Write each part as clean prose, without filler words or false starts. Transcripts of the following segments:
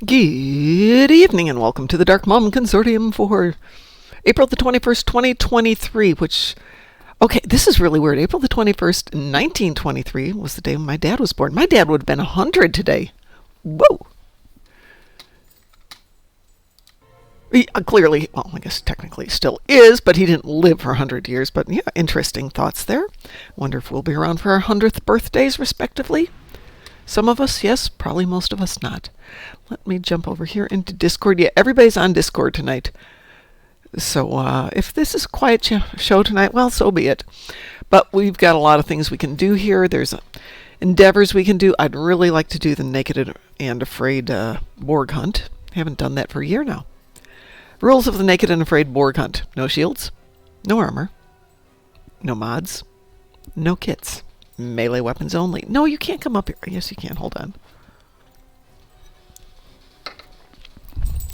Good evening and welcome to the DarkMom Consortium for April the 21st, 2023, which, okay, this is really weird. April the 21st, 1923 was the day when my dad was born. My dad would have been 100 today. Whoa! He, clearly, well, I guess technically he still is, but he didn't live for 100 years. But yeah, interesting thoughts there. Wonder if we'll be around for our 100th birthdays, respectively. Some of us, yes, probably most of us not. Let me jump over here into Discord. Yeah, everybody's on Discord tonight. So if this is a quiet show tonight, well, so be it. But we've got a lot of things we can do here. There's endeavors we can do. I'd really like to do the Naked and Afraid Borg Hunt. Haven't done that for a year now. Rules of the Naked and Afraid Borg Hunt. No shields, no armor, no mods, no kits. Melee weapons only. No, you can't come up here. Yes, you can. Hold on.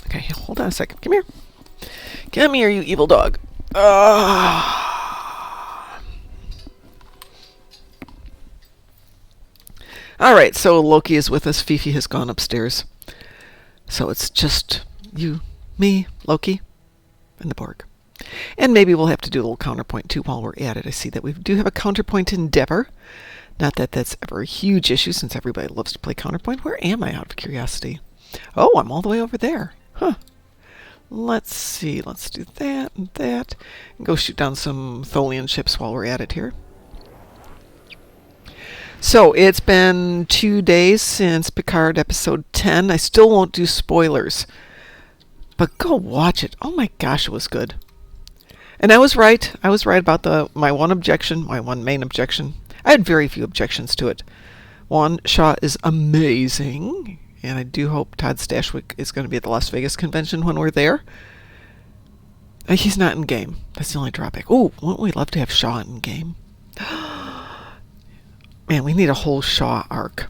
Okay, hold on a second. Come here. Come here, you evil dog. Alright, so Loki is with us. Fifi has gone upstairs. So it's just you, me, Loki, and the Borg. And maybe we'll have to do a little counterpoint too while we're at it. I see that we do have a counterpoint endeavor. Not that that's ever a huge issue since everybody loves to play counterpoint. Where am I, out of curiosity? Oh, I'm all the way over there. Huh. Let's see. Let's do that and that. And go shoot down some Tholian ships while we're at it here. So it's been 2 days since Picard episode 10. I still won't do spoilers. But go watch it. Oh my gosh, it was good. And I was right. I was right about my one main objection. I had very few objections to it. One, Shaw is amazing. And I do hope Todd Stashwick is going to be at the Las Vegas convention when we're there. He's not in game. That's the only drawback. Oh, wouldn't we love to have Shaw in game? Man, we need a whole Shaw arc.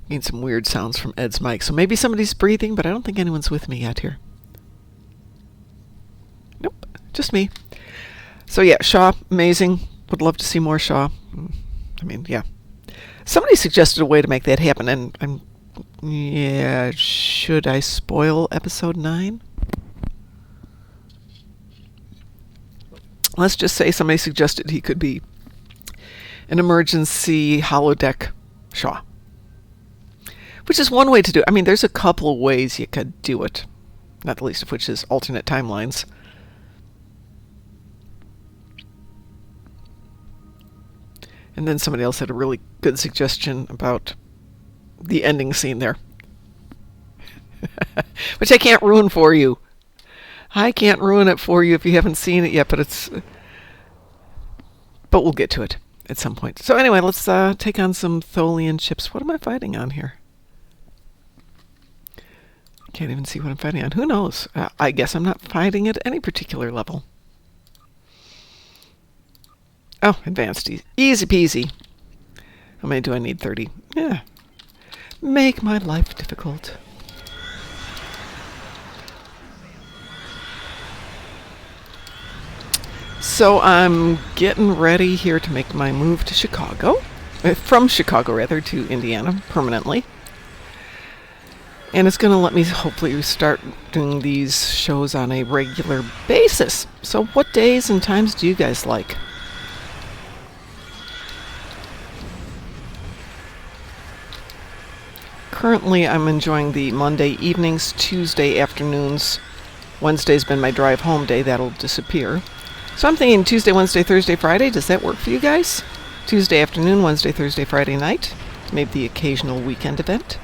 Getting some weird sounds from Ed's mic. So maybe somebody's breathing, but I don't think anyone's with me yet here. Nope, just me. So yeah, Shaw, amazing. Would love to see more Shaw. I mean, yeah. Somebody suggested a way to make that happen, and yeah, should I spoil episode 9? Let's just say somebody suggested he could be an emergency holodeck Shaw. Which is one way to do it. I mean, there's a couple of ways you could do it. Not the least of which is alternate timelines. And then somebody else had a really good suggestion about the ending scene there. Which I can't ruin for you. I can't ruin it for you if you haven't seen it yet, but we'll get to it at some point. So anyway, let's take on some Tholian ships. What am I fighting on here? Can't even see what I'm fighting on. Who knows? I guess I'm not fighting at any particular level. Oh, advanced. Easy peasy. How many do I need? 30. Yeah. Make my life difficult. So I'm getting ready here to make my move to Chicago. From Chicago, rather, to Indiana permanently. And it's going to let me hopefully start doing these shows on a regular basis. So what days and times do you guys like? Currently, I'm enjoying the Monday evenings, Tuesday afternoons. Wednesday's been my drive home day. That'll disappear. So I'm thinking Tuesday, Wednesday, Thursday, Friday. Does that work for you guys? Tuesday afternoon, Wednesday, Thursday, Friday night. Maybe the occasional weekend event.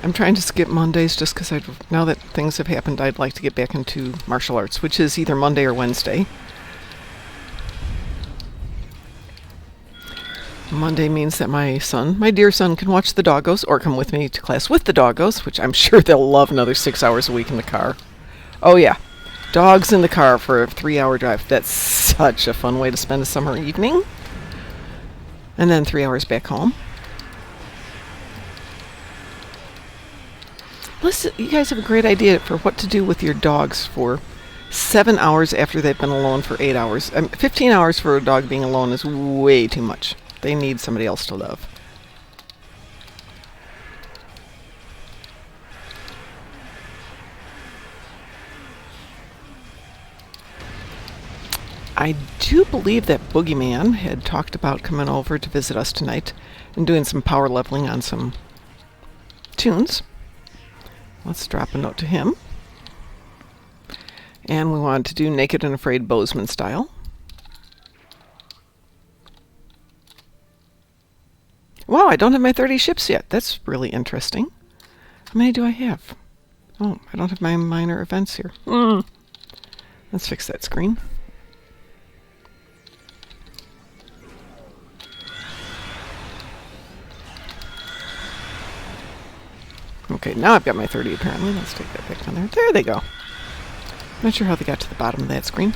I'm trying to skip Mondays just because now that things have happened, I'd like to get back into martial arts, which is either Monday or Wednesday. Monday means that my dear son, can watch the doggos or come with me to class with the doggos, which I'm sure they'll love another 6 hours a week in the car. Oh yeah, dogs in the car for a 3-hour drive. That's such a fun way to spend a summer evening. And then 3 hours back home. Listen, you guys have a great idea for what to do with your dogs for 7 hours after they've been alone for 8 hours. 15 hours for a dog being alone is way too much. They need somebody else to love. I do believe that Boogeyman had talked about coming over to visit us tonight and doing some power leveling on some tunes. Let's drop a note to him. And we wanted to do Naked and Afraid Bozeman style. Wow, I don't have my 30 ships yet. That's really interesting. How many do I have? Oh, I don't have my minor events here. Let's fix that screen. Okay, now I've got my 30 apparently. Let's take that back down there. There they go. Not sure how they got to the bottom of that screen.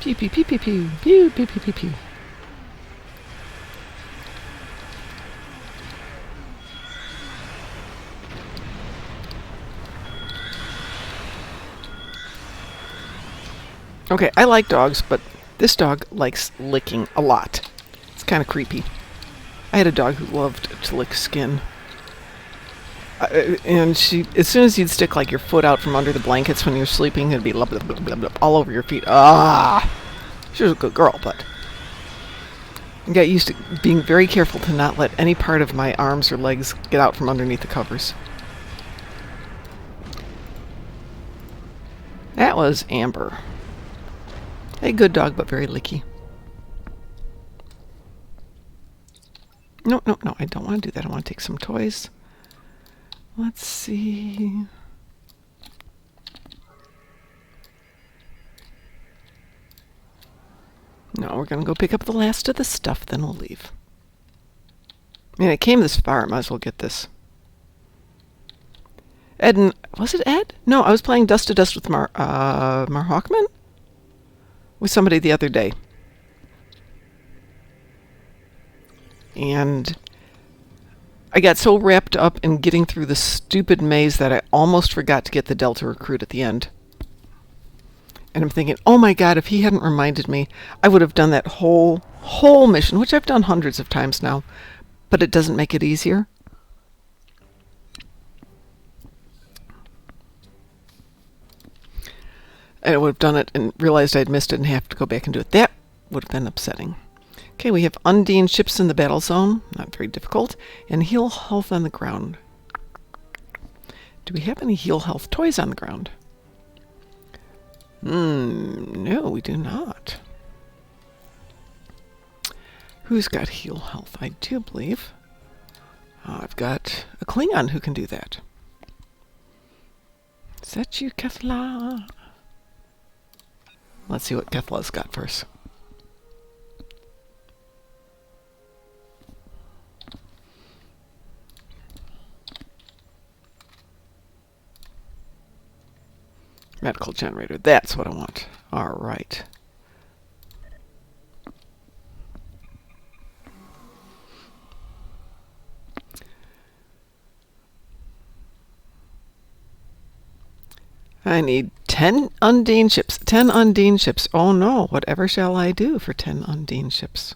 Pew, pew, pew, pew, pew, pew, pew, pew, pew, pew. Okay, I like dogs, but this dog likes licking a lot. It's kind of creepy. I had a dog who loved to lick skin. And she, as soon as you'd stick like your foot out from under the blankets when you're sleeping, it'd be blah, blah, blah, blah, blah, all over your feet. Ah! She was a good girl, but I got used to being very careful to not let any part of my arms or legs get out from underneath the covers. That was Amber. A good dog, but very licky. No, no, no, I don't want to do that. I want to take some toys. Let's see. No, we're going to go pick up the last of the stuff, then we'll leave. I mean, I came this far. I might as well get this. Ed and... Was it Ed? No, I was playing Dust to Dust with Mar Hawkman? With somebody the other day. And I got so wrapped up in getting through the stupid maze that I almost forgot to get the Delta recruit at the end. And I'm thinking, oh my god, if he hadn't reminded me, I would have done that whole mission, which I've done hundreds of times now, but it doesn't make it easier. And I would have done it and realized I'd missed it and have to go back and do it. That would have been upsetting. Okay, we have Undine ships in the battle zone. Not very difficult. And heal health on the ground. Do we have any heal health toys on the ground? No, we do not. Who's got heal health? I do believe. I've got a Klingon who can do that. Is that you, Kethla? Let's see what Kethla's got first. Medical generator. That's what I want. All right. I need 10 Undine ships. 10 Undine ships. Oh no, whatever shall I do for 10 Undine ships?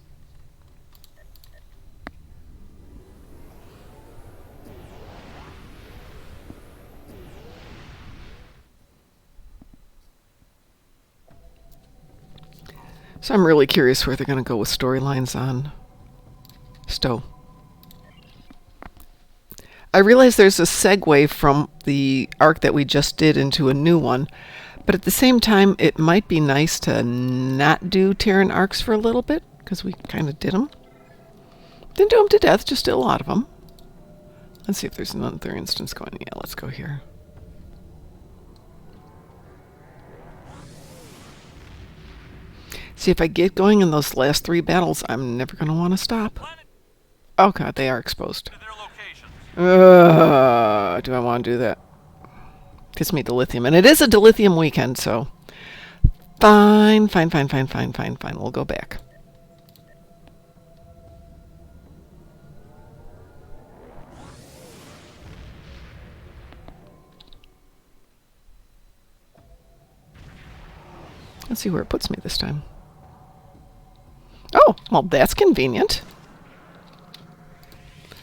So I'm really curious where they're going to go with storylines on Stowe. I realize there's a segue from the arc that we just did into a new one, but at the same time, it might be nice to not do Terran arcs for a little bit, because we kind of did them. Didn't do them to death, just did a lot of them. Let's see if there's another instance going. Yeah, let's go here. See, if I get going in those last 3 battles, I'm never going to want to stop. Oh god, they are exposed. Do I want to do that? Gives me dilithium. And it is a dilithium weekend, so... Fine. We'll go back. Let's see where it puts me this time. Oh, well, that's convenient.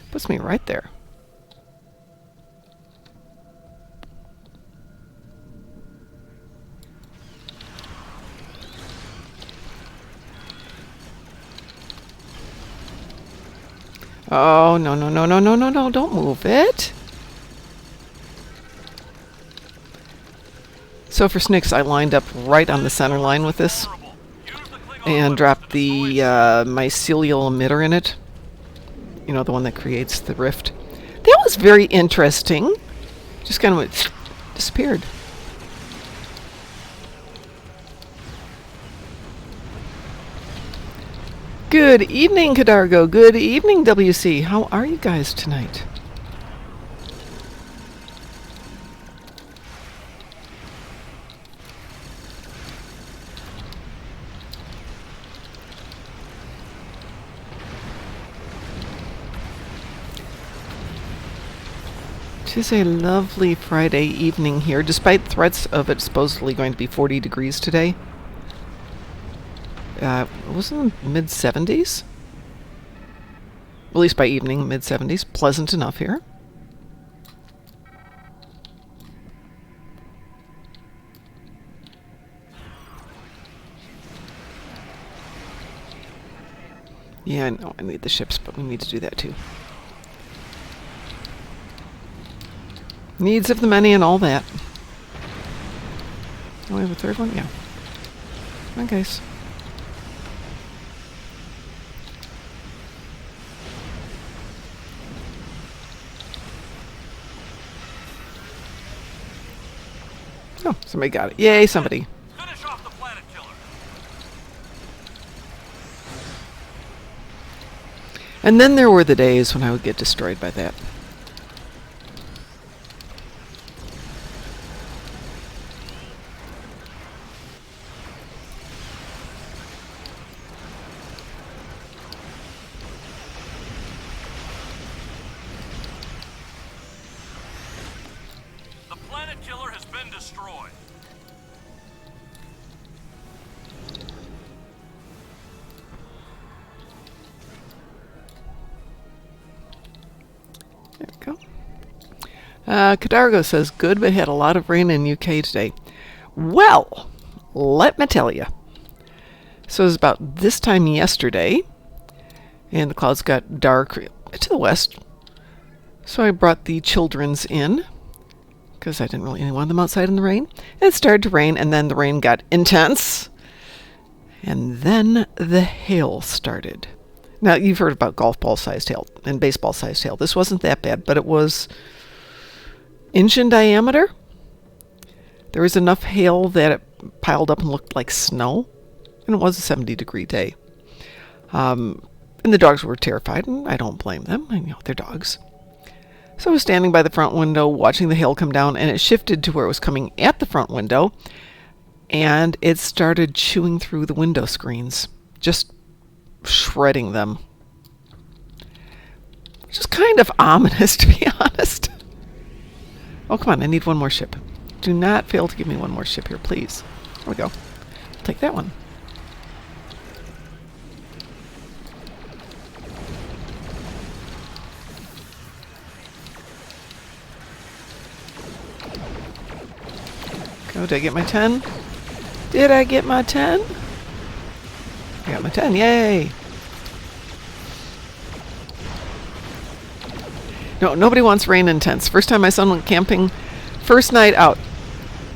Puts me right there. Oh, no, no, no, no, no, no, no, don't move it. So for Snicks, I lined up right on the center line with this and dropped the mycelial emitter in it. You know, the one that creates the rift. That was very interesting. Just kind of disappeared. Good evening, Cadargo. Good evening, WC. How are you guys tonight? It is a lovely Friday evening here, despite threats of it supposedly going to be 40 degrees today. It was in the mid-70s. At least by evening, mid-70s. Pleasant enough here. Yeah, I know I need the ships, but we need to do that too. Needs of the many and all that. Oh, we have a third one? Yeah. Come on, guys. Oh, somebody got it. Yay, somebody. Finish off the planet killer. And then there were the days when I would get destroyed by that. The planet killer has been destroyed. There we go. Cadargo says, good, but had a lot of rain in UK today. Well, let me tell you. So it was about this time yesterday, and the clouds got dark to the west. So I brought the children's in, because I didn't really want them outside in the rain. And it started to rain, and then the rain got intense. And then the hail started. Now, you've heard about golf ball-sized hail and baseball-sized hail. This wasn't that bad, but it was inch in diameter. There was enough hail that it piled up and looked like snow. And it was a 70-degree day. And the dogs were terrified, and I don't blame them. I know, they're dogs. So I was standing by the front window watching the hail come down, and it shifted to where it was coming at the front window, and it started chewing through the window screens, just shredding them. Which is kind of ominous, to be honest. Oh, come on, I need one more ship. Do not fail to give me one more ship here, please. There we go. I'll take that one. Oh, did I get my 10? Did I get my 10? I got my 10, yay! No, nobody wants rain in tents. First time my son went camping, first night out,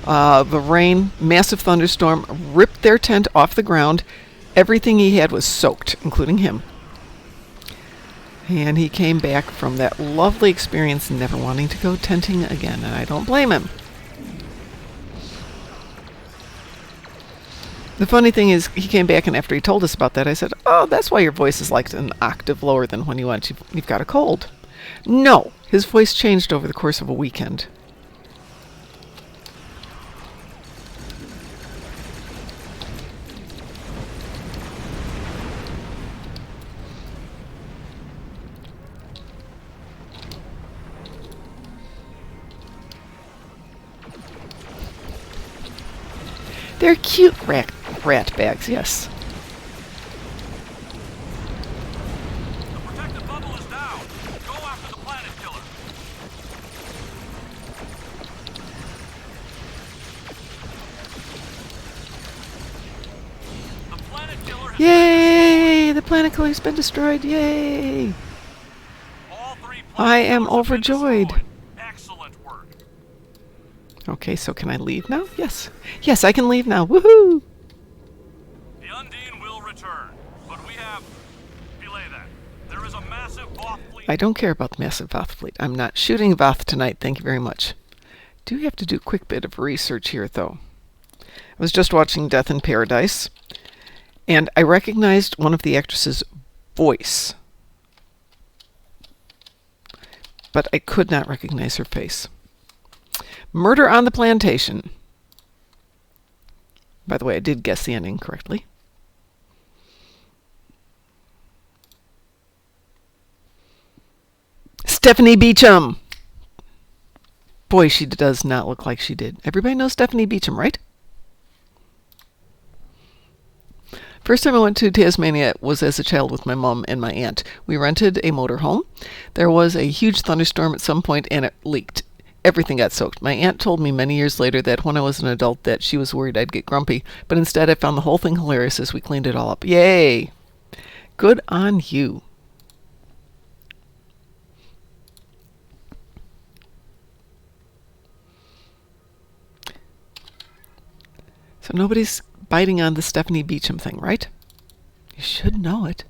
the rain, massive thunderstorm, ripped their tent off the ground. Everything he had was soaked, including him. And he came back from that lovely experience never wanting to go tenting again, and I don't blame him. The funny thing is, he came back, and after he told us about that, I said, oh, that's why your voice is like an octave lower than when you went. You've got a cold. No, his voice changed over the course of a weekend. They're cute rat bags, yes. The protective bubble is down. Go after the planet killer. The planet killer has Yay! The planet killer's been destroyed. Yay! all three planet I am killers have been overjoyed. destroyed. Excellent work. Okay, so can I leave now? Yes. Yes, I can leave now. Woohoo! The Undine will return, but we have... Belay that. There is a massive Voth fleet. I don't care about the massive Voth fleet. I'm not shooting Voth tonight, thank you very much. Do have to do a quick bit of research here, though. I was just watching Death in Paradise, and I recognized one of the actresses' voice, but I could not recognize her face. Murder on the Plantation. By the way, I did guess the ending correctly. Stephanie Beacham! Boy, she does not look like she did. Everybody knows Stephanie Beacham, right? First time I went to Tasmania was as a child with my mom and my aunt. We rented a motorhome. There was a huge thunderstorm at some point and it leaked. Everything got soaked. My aunt told me many years later that when I was an adult that she was worried I'd get grumpy, but instead I found the whole thing hilarious as we cleaned it all up. Yay! Good on you. So nobody's biting on the Stephanie Beacham thing, right? You should know it.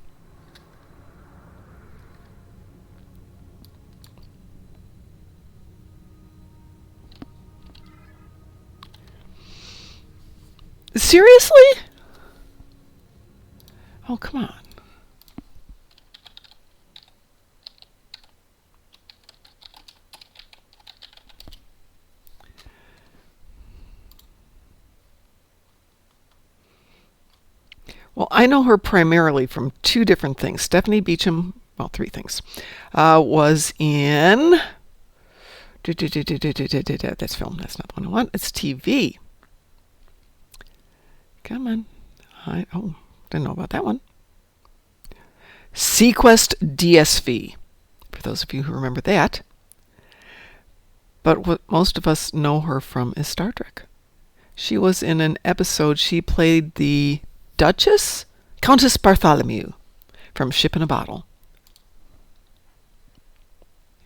Seriously? Oh, come on. Well, I know her primarily from two different things. Stephanie Beacham, well, three things, was in... That's film. That's not the one I want. It's TV. Come on. Didn't know about that one. Sequest DSV, for those of you who remember that. But what most of us know her from is Star Trek. She was in an episode, she played the Duchess? Countess Bartholomew from Ship in a Bottle.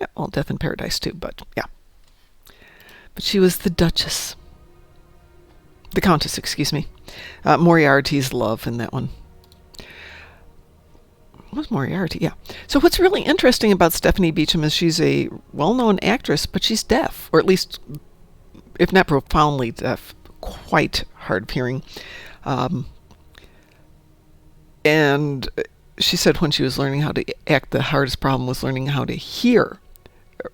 Yeah, well, Death in Paradise too, but yeah. But she was the Duchess. The Countess, excuse me. Moriarty's love in that one. Was Moriarty, yeah. So what's really interesting about Stephanie Beacham is she's a well-known actress, but she's deaf, or at least, if not profoundly deaf, quite hard of hearing. And she said when she was learning how to act, the hardest problem was learning how to hear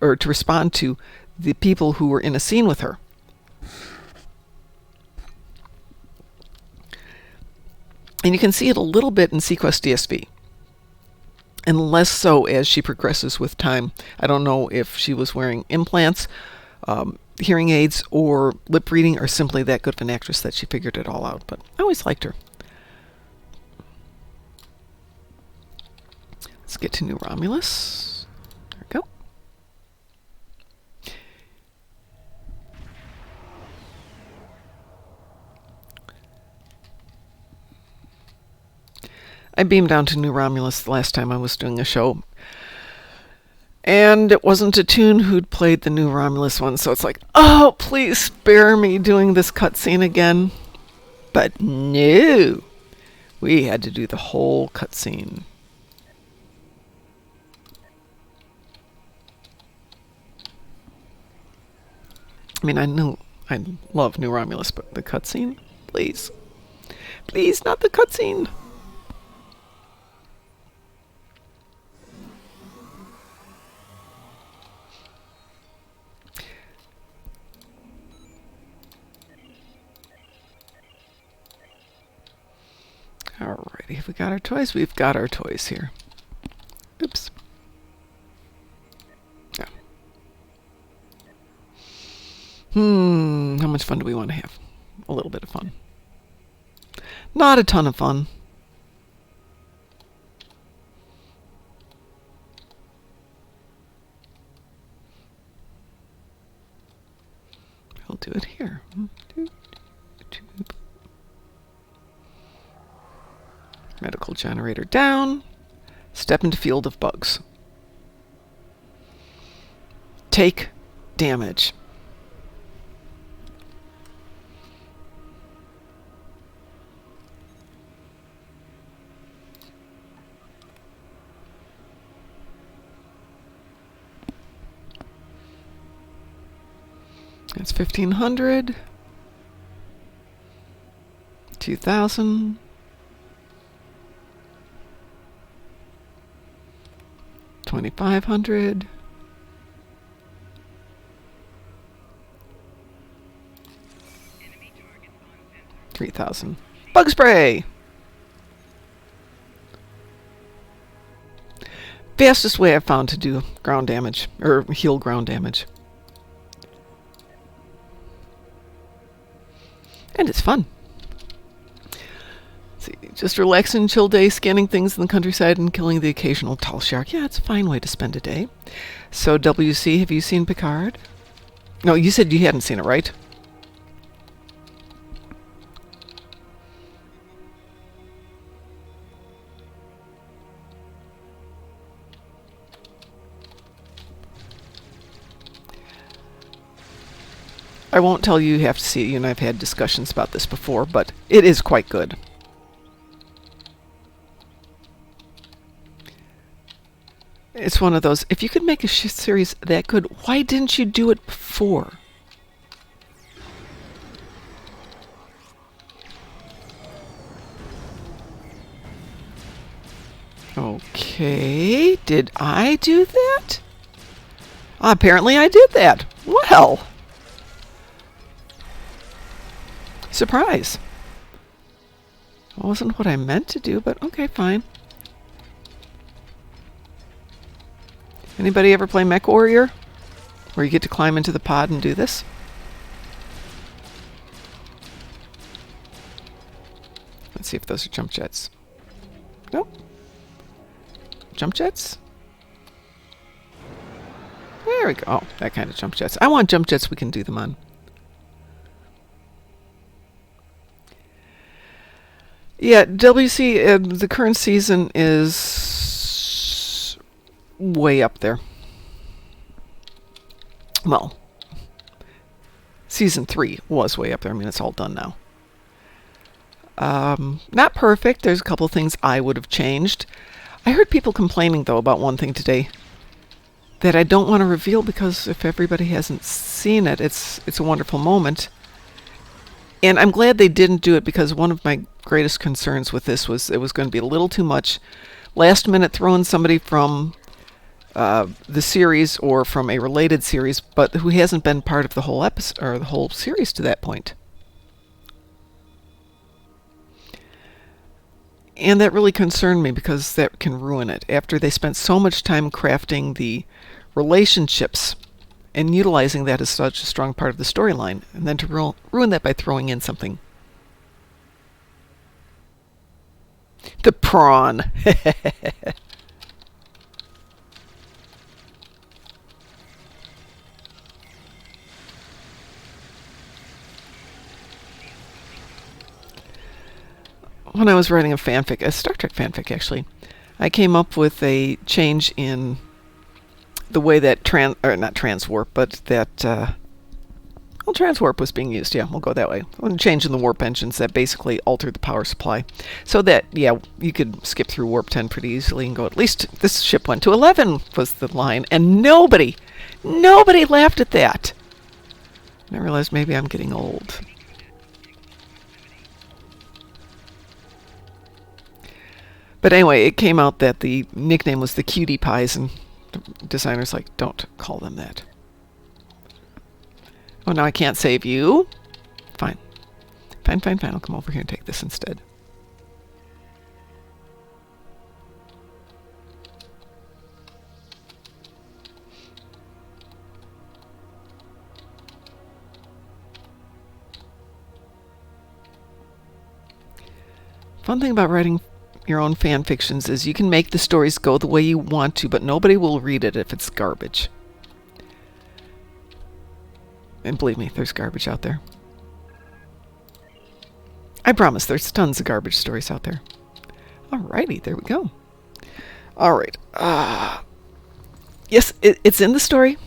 or to respond to the people who were in a scene with her. And you can see it a little bit in Sequest DSV. And less so as she progresses with time. I don't know if she was wearing implants, hearing aids, or lip reading, or simply that good of an actress that she figured it all out. But I always liked her. Let's get to New Romulus. There we go. I beamed down to New Romulus the last time I was doing a show. And it wasn't a tune who'd played the New Romulus one, so it's like, oh, please spare me doing this cutscene again. But no. We had to do the whole cutscene. I mean, I know I love New Romulus, but the cutscene? Please. Please, not the cutscene. Alrighty, have we got our toys? We've got our toys here. Oops. Yeah. How much fun do we want to have? A little bit of fun. Not a ton of fun. We'll do it here. Medical generator down. Step into field of bugs. Take damage. That's 1,500. 2,000. 2,500. 3,000. Bug spray. Fastest way I've found to do ground damage, or heal ground damage. And it's fun. See, just relax and chill day, scanning things in the countryside and killing the occasional tall shark. Yeah, it's a fine way to spend a day. So, WC, have you seen Picard? No, you said you hadn't seen it, right? I won't tell you have to see it. You and I have had discussions about this before, but it is quite good. It's one of those, if you could make a series that good, why didn't you do it before? Okay, did I do that? Apparently I did that. Well, surprise. Wasn't what I meant to do, but okay, fine. Anybody ever play Mech Warrior? Where you get to climb into the pod and do this? Let's see if those are jump jets. Nope. Jump jets? There we go. Oh, that kind of jump jets. I want jump jets we can do them on. Yeah, WC, the current season is way up there. Well, season 3 was way up there. I mean, it's all done now. Not perfect. There's a couple of things I would have changed. I heard people complaining, though, about one thing today that I don't want to reveal because if everybody hasn't seen it, it's a wonderful moment. And I'm glad they didn't do it because one of my greatest concerns with this was it was going to be a little too much. Last minute throwing somebody from the series or from a related series, but who hasn't been part of the whole episode or the whole series to that point. And that really concerned me because that can ruin it. After they spent so much time crafting the relationships and utilizing that as such a strong part of the storyline, and then to ruin that by throwing in something. The prawn. When I was writing a fanfic, a Star Trek fanfic actually, I came up with a change in the way that not transwarp, but that transwarp was being used. Yeah, we'll go that way. A change in the warp engines that basically altered the power supply, so that you could skip through warp 10 pretty easily and go. At least this ship went to 11 was the line, and nobody laughed at that. And I realized maybe I'm getting old. But anyway, it came out that the nickname was the Cutie Pies, and the designer's like, don't call them that. Oh, now I can't save you? Fine. Fine. I'll come over here and take this instead. Fun thing about writing your own fan fictions is you can make the stories go the way you want to, but nobody will read it if it's garbage. And believe me, there's garbage out there. I promise there's tons of garbage stories out there. Alrighty, there we go. Alright. Yes, it's in the story.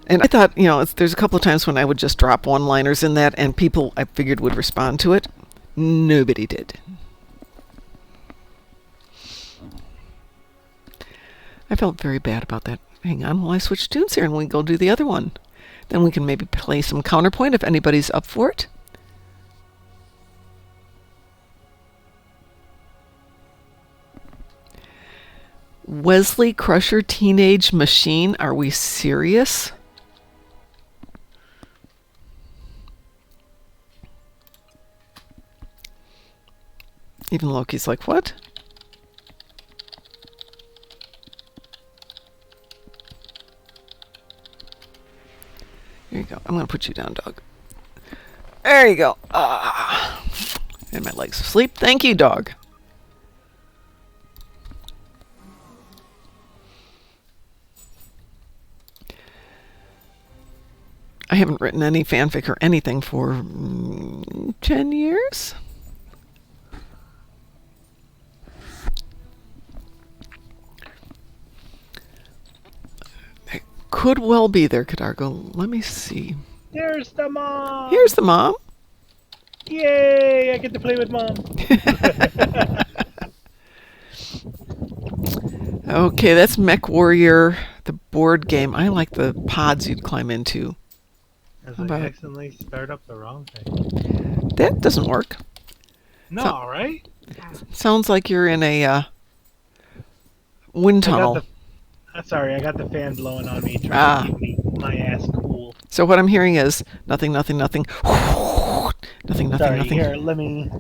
And I thought, there's a couple of times when I would just drop one-liners in that and people I figured would respond to it. Nobody did. I felt very bad about that. Hang on while I switch tunes here and we go do the other one. Then we can maybe play some counterpoint if anybody's up for it. Wesley Crusher Teenage Machine. Are we serious? Even Loki's like, what? There you go. I'm going to put you down, dog. There you go. And my legs asleep. Thank you, dog. I haven't written any fanfic or anything for 10 years. It could well be there, Cadargo. Let me see. There's the mom! Here's the mom. Yay! I get to play with mom. Okay, that's Mech Warrior, the board game. I like the pods you'd climb into. As I accidentally start up the wrong thing. That doesn't work. No, right? Sounds like you're in a wind tunnel. Sorry, I got the fan blowing on me, trying to keep me my ass cool. So what I'm hearing is nothing, nothing, nothing. Nothing, nothing, Sorry, nothing. Here, let me...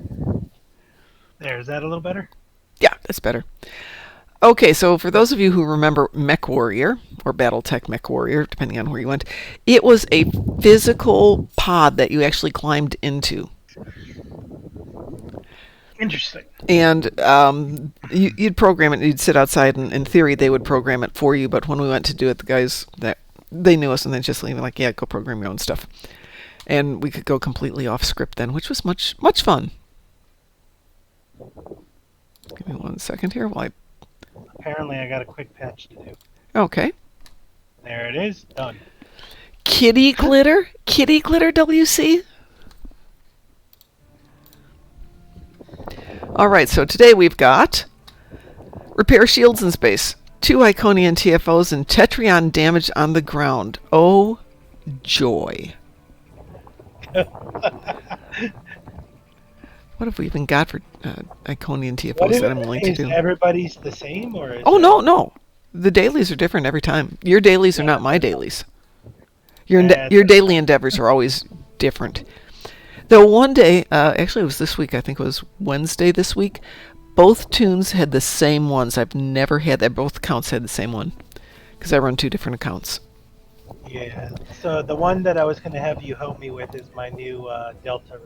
There, is that a little better? Yeah, that's better. Okay, so for those of you who remember Mech Warrior, or Battletech Mech Warrior, depending on where you went, it was a physical pod that you actually climbed into. Interesting. And you'd program it, and you'd sit outside, and in theory they would program it for you, but when we went to do it, the guys, they knew us, and they just leave like, yeah, go program your own stuff. And we could go completely off script then, which was much fun. Give me 1 second here while I... Apparently I got a quick patch to do. Okay. There it is. Done. Kitty glitter? Kitty glitter WC? Alright, so today we've got repair shields in space, 2 Iconian TFOs, and Tetrion damage on the ground. Oh, joy. What have we even got for Iconian TFOs that I'm willing to do? Is everybody's the same? Or is no. The dailies are different every time. Your dailies are not my dailies. Your daily endeavors are always different. Though one day, actually it was this week, I think it was Wednesday this week, both tunes had the same ones. I've never had that. Both accounts had the same one. Because I run 2 different accounts. Yeah. So the one that I was going to have you help me with is my new Delta.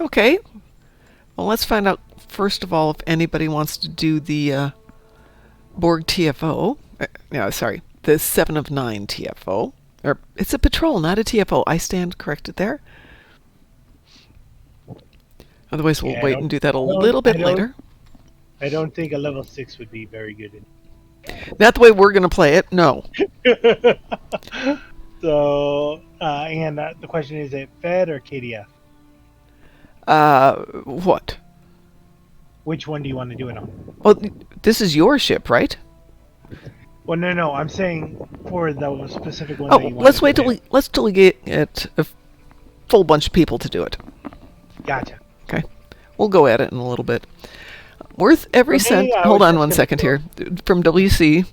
Okay. Well, let's find out, first of all, if anybody wants to do the Borg TFO. The 7 of 9 TFO. Or, it's a patrol, not a TFO. I stand corrected there. Otherwise, we'll wait and do that a little bit later. I don't think a level 6 would be very good. Not the way we're going to play it, no. So, and the question is it Fed or KDF? What? Which one do you want to do it on? Well, this is your ship, right? Well, no. I'm saying for the specific one. Oh, that you let's wait till we get a full bunch of people to do it. Gotcha. Okay, we'll go at it in a little bit. Worth every cent. Hold on 1 second here. From WC,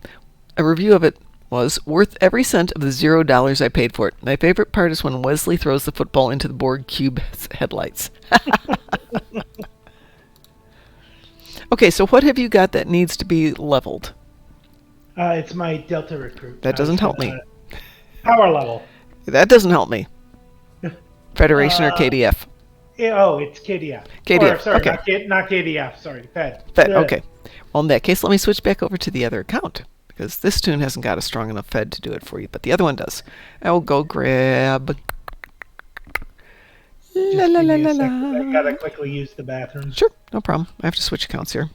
a review of it was worth every cent of the $0 I paid for it. My favorite part is when Wesley throws the football into the Borg cube's headlights. Okay, so what have you got that needs to be leveled? It's my Delta recruit. That doesn't help me. Power level. That doesn't help me. Federation or KDF? It's KDF. KDF, Or, sorry, okay. not KDF. Sorry, Fed. Fed, okay. Well, in that case, let me switch back over to the other account, because this tune hasn't got a strong enough Fed to do it for you, but the other one does. I will go grab... Just La, la, give la, me la, a second. la. I gotta quickly use the bathroom. Sure, no problem. I have to switch accounts here.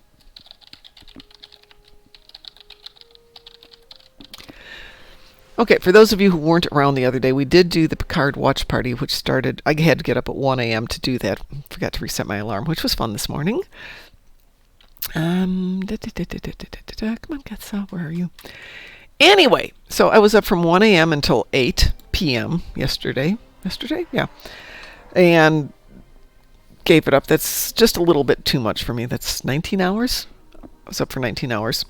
Okay, for those of you who weren't around the other day, we did do the Picard watch party, which started... I had to get up at 1 a.m. to do that. Forgot to reset my alarm, which was fun this morning. Come on, Getsa, where are you? Anyway, so I was up from 1 a.m. until 8 p.m. yesterday. Yesterday? Yeah. And gave it up. That's just a little bit too much for me. That's 19 hours. I was up for 19 hours.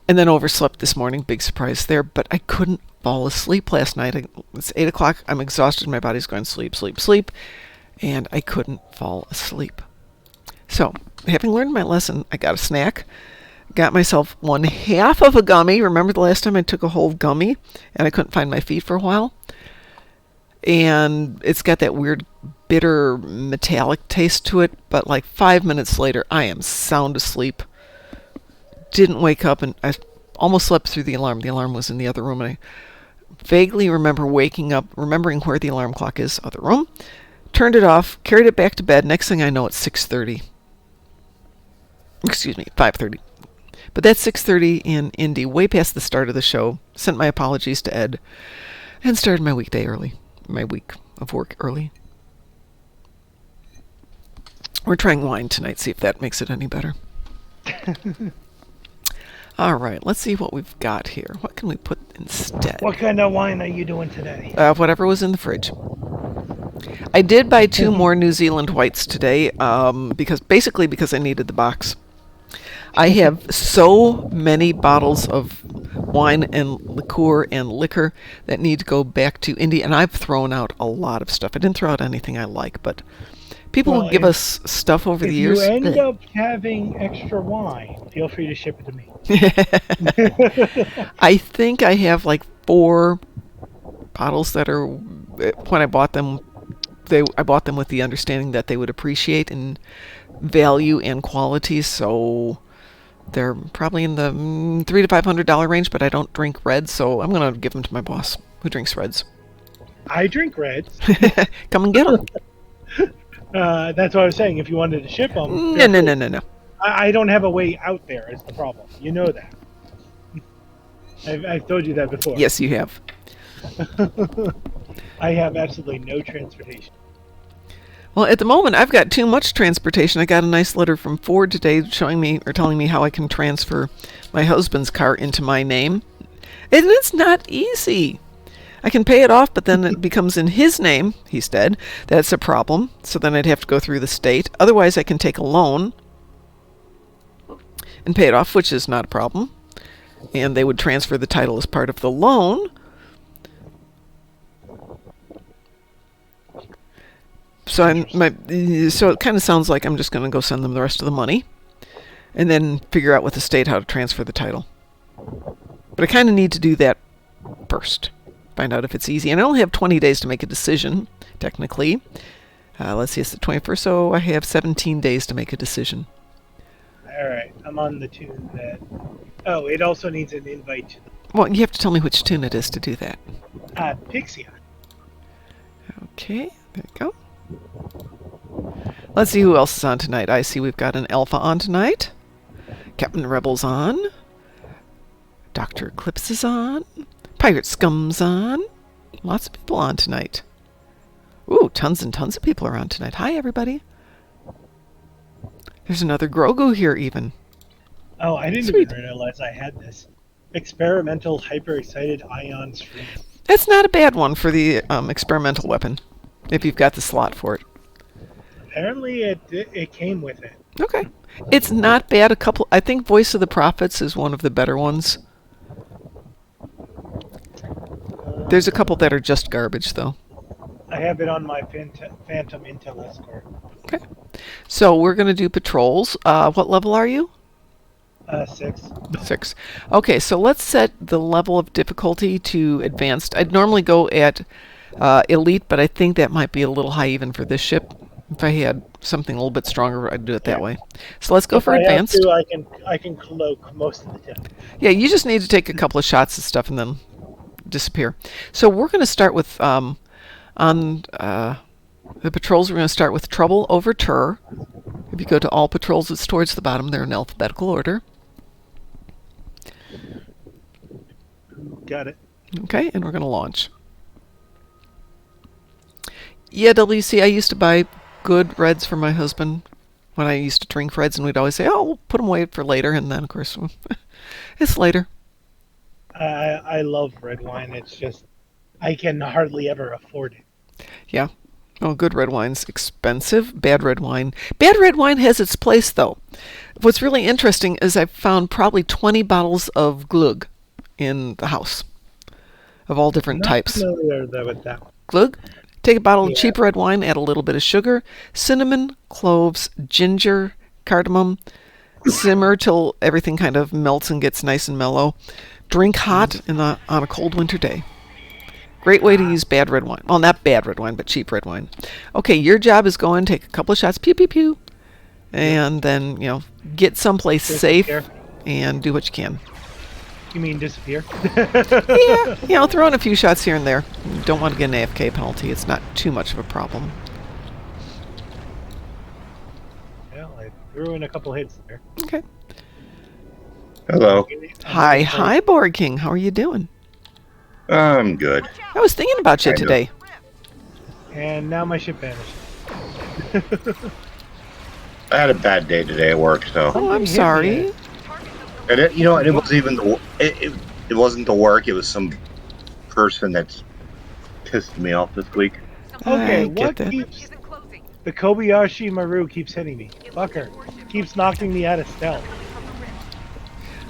And then overslept this morning. Big surprise there. But I couldn't fall asleep last night. It's 8 o'clock. I'm exhausted. My body's going sleep, sleep, sleep. And I couldn't fall asleep. So, having learned my lesson, I got a snack. Got myself 1/2 of a gummy. Remember the last time I took a whole gummy and I couldn't find my feet for a while? And it's got that weird bitter metallic taste to it, but like 5 minutes later I am sound asleep. Didn't wake up, and I almost slept through the alarm. The alarm was in the other room, and I vaguely remember waking up, remembering where the alarm clock is, other room, turned it off, carried it back to bed. Next thing I know, it's 6:30. Excuse me, 5:30. But that's 6:30 in Indy, way past the start of the show. Sent my apologies to Ed, and started my weekday early. My week of work early. We're trying wine tonight, see if that makes it any better. All right, let's see what we've got here. What can we put instead? What kind of wine are you doing today? Whatever was in the fridge. I did buy 2 more New Zealand whites today, because I needed the box. I have so many bottles of wine and liqueur and liquor that need to go back to Indy, and I've thrown out a lot of stuff. I didn't throw out anything I like, but people will give us stuff over the years. If you end up having extra wine, feel free to ship it to me. I think I have like 4 bottles that are, when I bought them, I bought them with the understanding that they would appreciate in value and quality, so they're probably in the $300 to $500 range, but I don't drink reds, so I'm going to give them to my boss, who drinks reds. I drink reds. Come and get them. That's what I was saying. If you wanted to ship them... No. I don't have a way out there is the problem. You know that. I've told you that before. Yes, you have. I have absolutely no transportation. Well, at the moment, I've got too much transportation. I got a nice letter from Ford today showing me, or telling me how I can transfer my husband's car into my name. And it's not easy. I can pay it off, but then it becomes in his name. He's dead. That's a problem. So then I'd have to go through the state. Otherwise, I can take a loan and pay it off, which is not a problem. And they would transfer the title as part of the loan. So it kind of sounds like I'm just going to go send them the rest of the money and then figure out with the state how to transfer the title. But I kind of need to do that first. Find out if it's easy. And I only have 20 days to make a decision, technically. Let's see, it's the 21st, so I have 17 days to make a decision. All right, I'm on the tune that... Oh, it also needs an invite to Well, you have to tell me which tune it is to do that. Pixia. Okay, there you go. Let's see who else is on tonight. I see we've got an Alpha on tonight. Captain Rebel's on. Dr. Eclipse is on. Pirate Scum's on. Lots of people on tonight. Ooh, tons and tons of people are on tonight. Hi, everybody. There's another Grogu here, even. Oh, I didn't even realize I had this. Experimental hyper-excited ion stream. That's not a bad one for the experimental weapon, if you've got the slot for it. Apparently, it came with it. Okay. It's not bad. I think Voice of the Prophets is one of the better ones. There's a couple that are just garbage, though. I have it on my Phantom Intel Escort. Okay. So we're going to do patrols. What level are you? 6. 6. Okay, so let's set the level of difficulty to advanced. I'd normally go at elite, but I think that might be a little high even for this ship. If I had something a little bit stronger, I'd do it that Yeah. way. So let's go If for I have advanced. to, I can cloak most of the time. Yeah, you just need to take a couple of shots and stuff and then disappear. So we're going to start with, on the patrols, we're going to start with Trouble over Tur. If you go to all patrols, it's towards the bottom. They're in alphabetical order. Got it. Okay, and we're going to launch. Yeah, WC, I used to buy good reds for my husband when I used to drink reds, and we'd always say, oh, we'll put them away for later, and then, of course, it's later. I love red wine. It's just I can hardly ever afford it. Yeah. Oh, good red wine's expensive. Bad red wine. Bad red wine has its place, though. What's really interesting is I've found probably 20 bottles of Glug in the house of all different Not types. familiar with that one. Glug? Take a bottle of Yeah. cheap red wine, add a little bit of sugar, cinnamon, cloves, ginger, cardamom. Simmer till everything kind of melts and gets nice and mellow. Drink hot on a cold winter day. Great way to use bad red wine. Well, not bad red wine, but cheap red wine. Okay, your job is go in, take a couple of shots, pew, pew, pew, and then, get someplace safe Disappear. and do what you can. You mean disappear? Yeah, throw in a few shots here and there. You don't want to get an AFK penalty. It's not too much of a problem. Well, I threw in a couple hits there. Okay. Hello. Hi, Borg King. How are you doing? I'm good. I was thinking about you Kind of. today. And now my ship vanished. I had a bad day today at work, so. Oh, I'm hit me. sorry. And it wasn't even it wasn't the work. It was some person that's pissed me off this week. Okay, I what get that. keeps the Kobayashi Maru keeps hitting me? Fucker. Keeps knocking me out of stealth.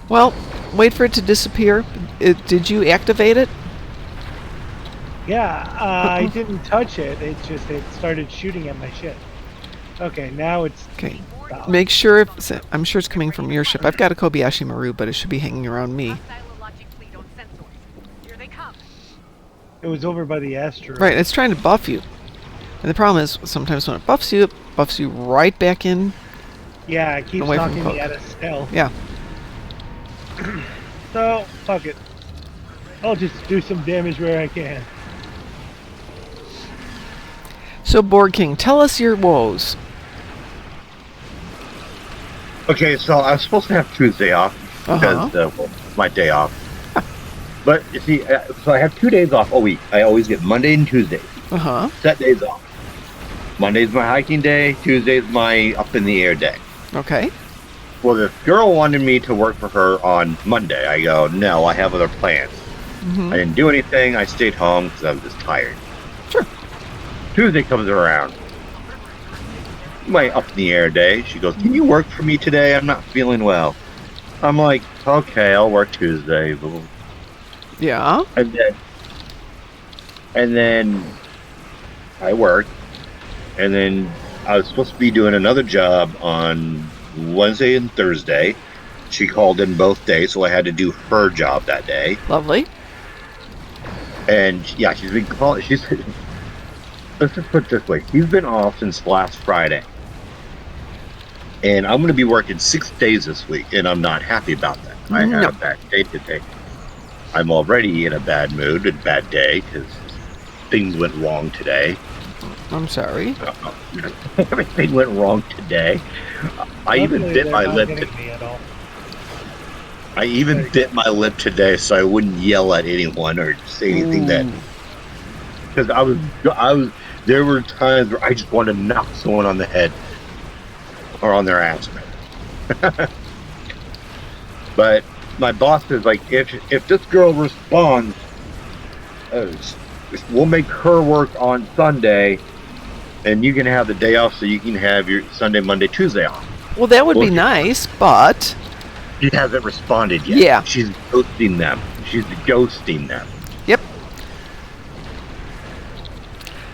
Well, wait for it to disappear. Did you activate it? Yeah, I didn't touch it. It started shooting at my ship. Okay, now it's Okay. stopped. Make sure, I'm sure it's coming from your ship. I've got a Kobayashi Maru, but it should be hanging around me. It was over by the asteroid. Right, it's trying to buff you. And the problem is, sometimes when it buffs you right back in. Yeah, it keeps Away from knocking me Coke. out of stealth. Yeah. So, fuck it. I'll just do some damage where I can. So, Borg King, tell us your woes. Okay, so I was supposed to have Tuesday off because it's my day off. But you see, so I have 2 days off a week. I always get Monday and Tuesday, Uh-huh. set days off. Monday's my hiking day. Tuesday's my up in the air day. Okay. Well, this girl wanted me to work for her on Monday. I go, no, I have other plans. Mm-hmm. I didn't do anything. I stayed home because I was just tired. Sure. Tuesday comes around. My up in the air day. She goes, can you work for me today? I'm not feeling well. I'm like, okay, I'll work Tuesday. Yeah. And then I worked. And then I was supposed to be doing another job on Wednesday and Thursday. She called in both days, so I had to do her job that day. Lovely. And yeah, she's been calling. Let's just put it this way: she's been off since last Friday, and I'm going to be working 6 days this week, and I'm not happy about that. I had a bad day today. I'm already in a bad mood, a bad day, because things went wrong today. I'm sorry. Everything went wrong today. I even Luckily, bit they're my not lip. hitting me at all. I even bit my lip today, so I wouldn't yell at anyone or say anything that. Because I was. There were times where I just wanted to knock someone on the head or on their ass. But my boss is like, if this girl responds, we'll make her work on Sunday, and you can have the day off, so you can have your Sunday, Monday, Tuesday off. Well, that would be Well, nice, but She hasn't responded yet. Yeah. She's ghosting them. She's ghosting them. yep.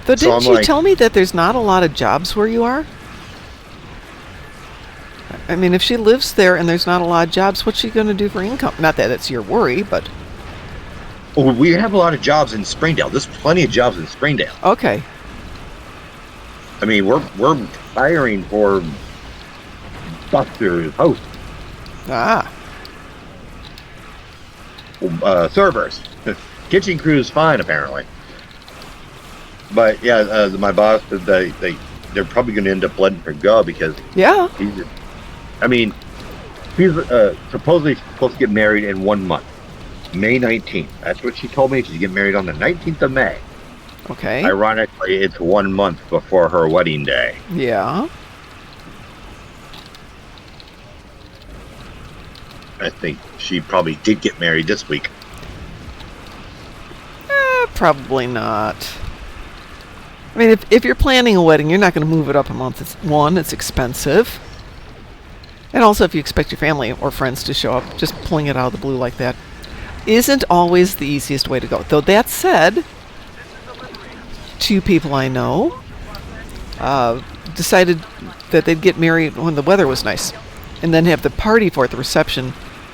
Though, So didn't I'm you like- tell me that there's not a lot of jobs where you are? I mean, if she lives there and there's not a lot of jobs, what's she going to do for income? Not that it's your worry, but Well, we have a lot of jobs in Springdale. There's plenty of jobs in Springdale. okay. I mean, we're hiring for busters, hosts, Ah. servers. Kitchen crew is fine, apparently. But yeah, my boss said they're probably going to end up letting her go because Yeah. he's supposedly supposed to get married in 1 month, May 19th. That's what she told me. She's getting married on the 19th of May. Okay. Ironically, it's 1 month before her wedding day. Yeah. I think she probably did get married this week. Probably not. I mean, if you're planning a wedding, you're not going to move it up a month. It's expensive. And also, if you expect your family or friends to show up, just pulling it out of the blue like that isn't always the easiest way to go. Though that said, 2 people I know decided that they'd get married when the weather was nice, and then have the party for it, the reception,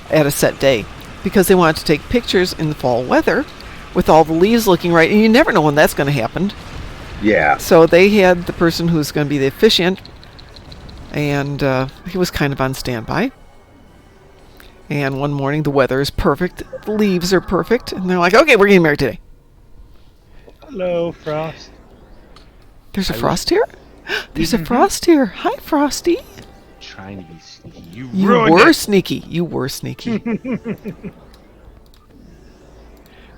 at a set day, because they wanted to take pictures in the fall weather with all the leaves looking right, and you never know when that's going to happen. Yeah. So they had the person who's going to be the officiant, and he was kind of on standby. And one morning, the weather is perfect, the leaves are perfect, and they're like, okay, we're getting married today. Hello, Frost. There's a Frost here? There's a Frost here. Hi, Frosty. Trying to be sneaky. You were sneaky. You were sneaky.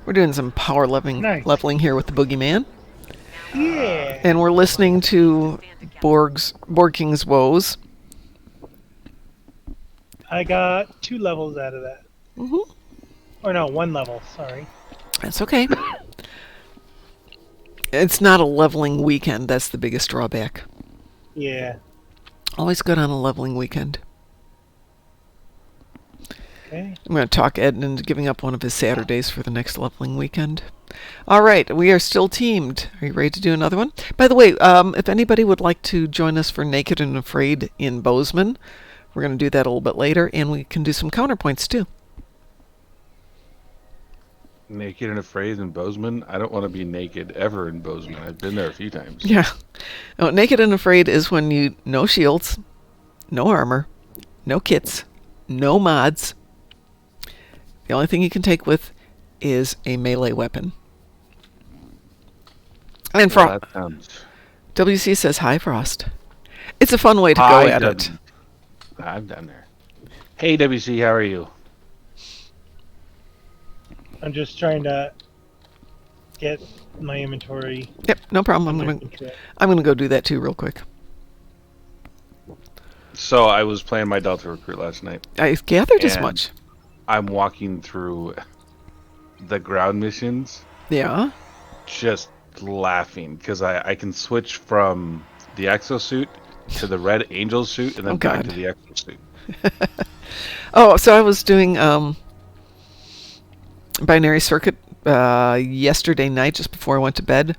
We're doing some power leveling here with the Boogeyman. Yeah. And we're listening to Borging's woes. I got 2 levels out of that. Mm-hmm. Or no, 1 level. Sorry. That's okay. It's not a leveling weekend. That's the biggest drawback. Yeah. Always good on a leveling weekend. Okay. I'm going to talk Ed into giving up one of his Saturdays for the next leveling weekend. All right, we are still teamed. Are you ready to do another one? By the way, if anybody would like to join us for Naked and Afraid in Bozeman, we're going to do that a little bit later, and we can do some counterpoints too. Naked and Afraid in Bozeman? I don't want to be naked ever in Bozeman. I've been there a few times. Yeah. No, Naked and Afraid is when you no shields, no armor, no kits, no mods. The only thing you can take with is a melee weapon. And Well, that sounds... WC says, hi, Frost. It's a fun way to go at it. I'm down there. Hey, WC, how are you? I'm just trying to get my inventory. Yep, no problem. I'm gonna go do that too real quick. So I was playing my Delta Recruit last night. I gathered as And much. I'm walking through the ground missions, Yeah. just laughing because I can switch from the exosuit to the Red Angel suit and then back to the exosuit. Oh, so I was doing binary circuit yesterday night just before I went to bed.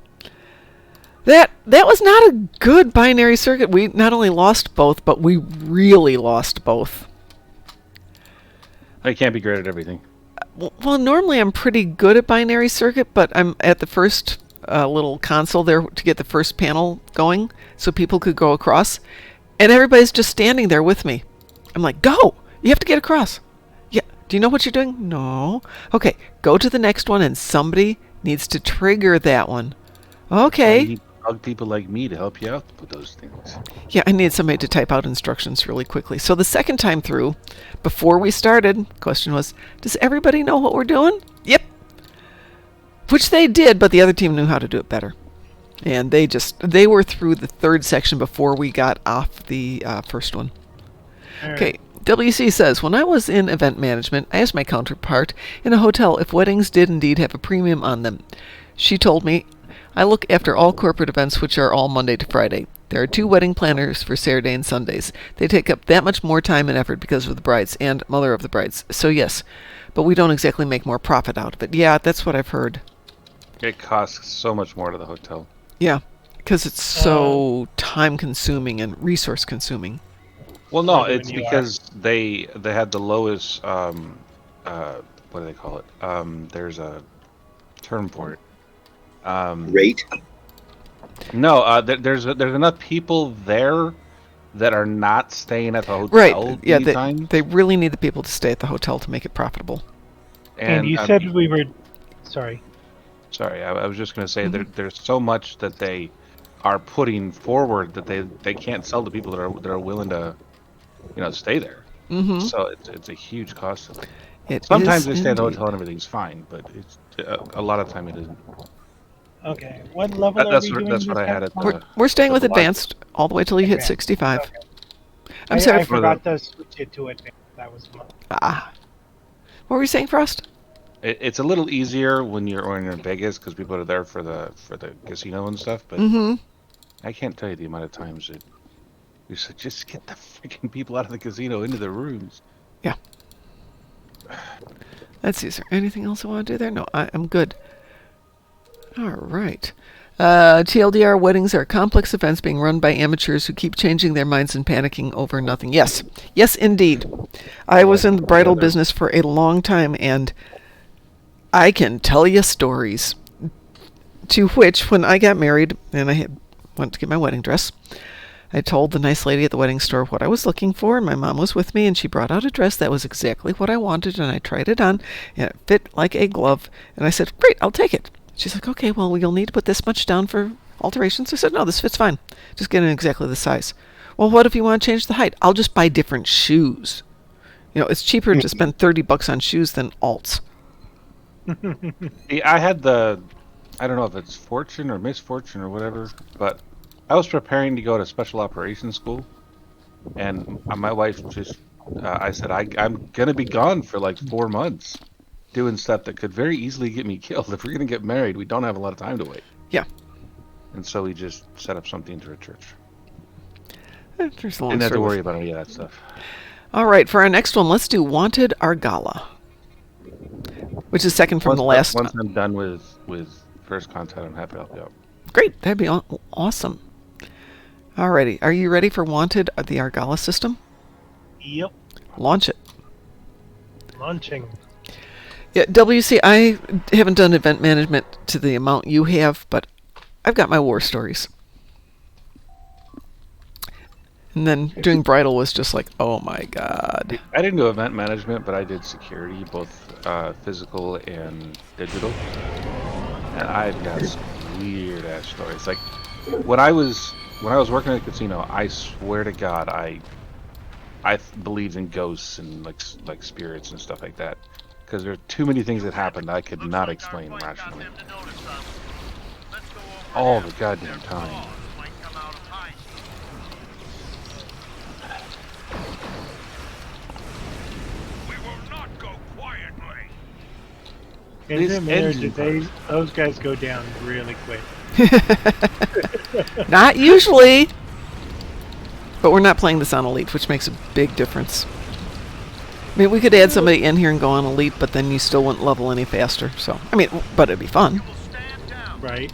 That was not a good binary circuit. We not only lost both, but we really lost both. I can't be great at everything. Well, normally I'm pretty good at binary circuit, but I'm at the first little console there to get the first panel going so people could go across. And everybody's just standing there with me. I'm like, go! You have to get across. Yeah. Do you know what you're doing? No. Okay, go to the next one and somebody needs to trigger that one. Okay. I need bug people like me to help you out with those things. Yeah, I needed somebody to type out instructions really quickly. So the second time through, before we started, the question was, does everybody know what we're doing? Yep. Which they did, but the other team knew how to do it better. And they were through the third section before we got off the first one. Okay, WC says, when I was in event management, I asked my counterpart in a hotel if weddings did indeed have a premium on them. She told me, I look after all corporate events, which are all Monday to Friday. There are 2 wedding planners for Saturday and Sundays. They take up that much more time and effort because of the brides and mother of the brides. So yes, but we don't exactly make more profit out of it. Yeah, that's what I've heard. It costs so much more to the hotel. Yeah, because it's so time-consuming and resource-consuming. Well, no, it's because they had the lowest, what do they call it? There's a term for it. Rate? No, there's enough people there that are not staying at the hotel. Right. Yeah, anytime. they really need the people to stay at the hotel to make it profitable. And you said we were. Sorry. Sorry, I was just going to say there's so much that they are putting forward that they can't sell to people that are willing to, stay there. Mm-hmm. So it's a huge cost. Sometimes they stay at the hotel and everything's fine, but it's a lot of time it isn't. Okay. What level are we doing? That's what I had at the. We're staying with the advanced all the way till you hit 65. Okay. I'm sorry. I forgot to switch it to advanced. That was my. What were you saying, Frost? It's a little easier when you're in Vegas because people are there for the casino and stuff. But I can't tell you the amount of times that you said just get the freaking people out of the casino into the rooms. Yeah. Let's see. Is there anything else I want to do there? No, I'm good. All right. TLDR, weddings are complex events being run by amateurs who keep changing their minds and panicking over nothing. Yes. Yes, indeed. I was in the bridal business for a long time, and I can tell you stories. To which, when I got married and I went to get my wedding dress, I told the nice lady at the wedding store what I was looking for, and my mom was with me, and she brought out a dress that was exactly what I wanted, and I tried it on, and it fit like a glove. And I said, great, I'll take it. She's like, okay, well, you'll need to put this much down for alterations. I said, no, this fits fine. Just get in exactly the size. Well, what if you want to change the height? I'll just buy different shoes. It's cheaper to spend $30 on shoes than alts. I had I don't know if it's fortune or misfortune or whatever, but I was preparing to go to special operations school, and my wife just, I said, I'm going to be gone for like 4 months doing stuff that could very easily get me killed. If we're going to get married, we don't have a lot of time to wait. Yeah. And so we just set up something to a church. There's a long Didn't have to story. worry about any of that stuff. All right, for our next one, let's do Wanted Argala, which is second from the last. Once I'm done with First Contact, I'm happy to help you out. Great, that'd be awesome. Alrighty, are you ready for Wanted, the Argala system? Yep. Launch it. Launching. Yeah, WC, I haven't done event management to the amount you have, but I've got my war stories. And then doing bridal was just like, oh my god. I didn't do event management, but I did security, both physical and digital. And I've got some weird ass stories. Like when I was working at the casino, I swear to God, I believed in ghosts and like spirits and stuff like that. Because there are too many things that happened I could not explain rationally. All the goddamn time. Those guys go down really quick. Not usually. But we're not playing this on Elite, which makes a big difference. I mean, we could add somebody in here and go on Elite, but then you still wouldn't level any faster. So, I mean, but it'd be fun. Right.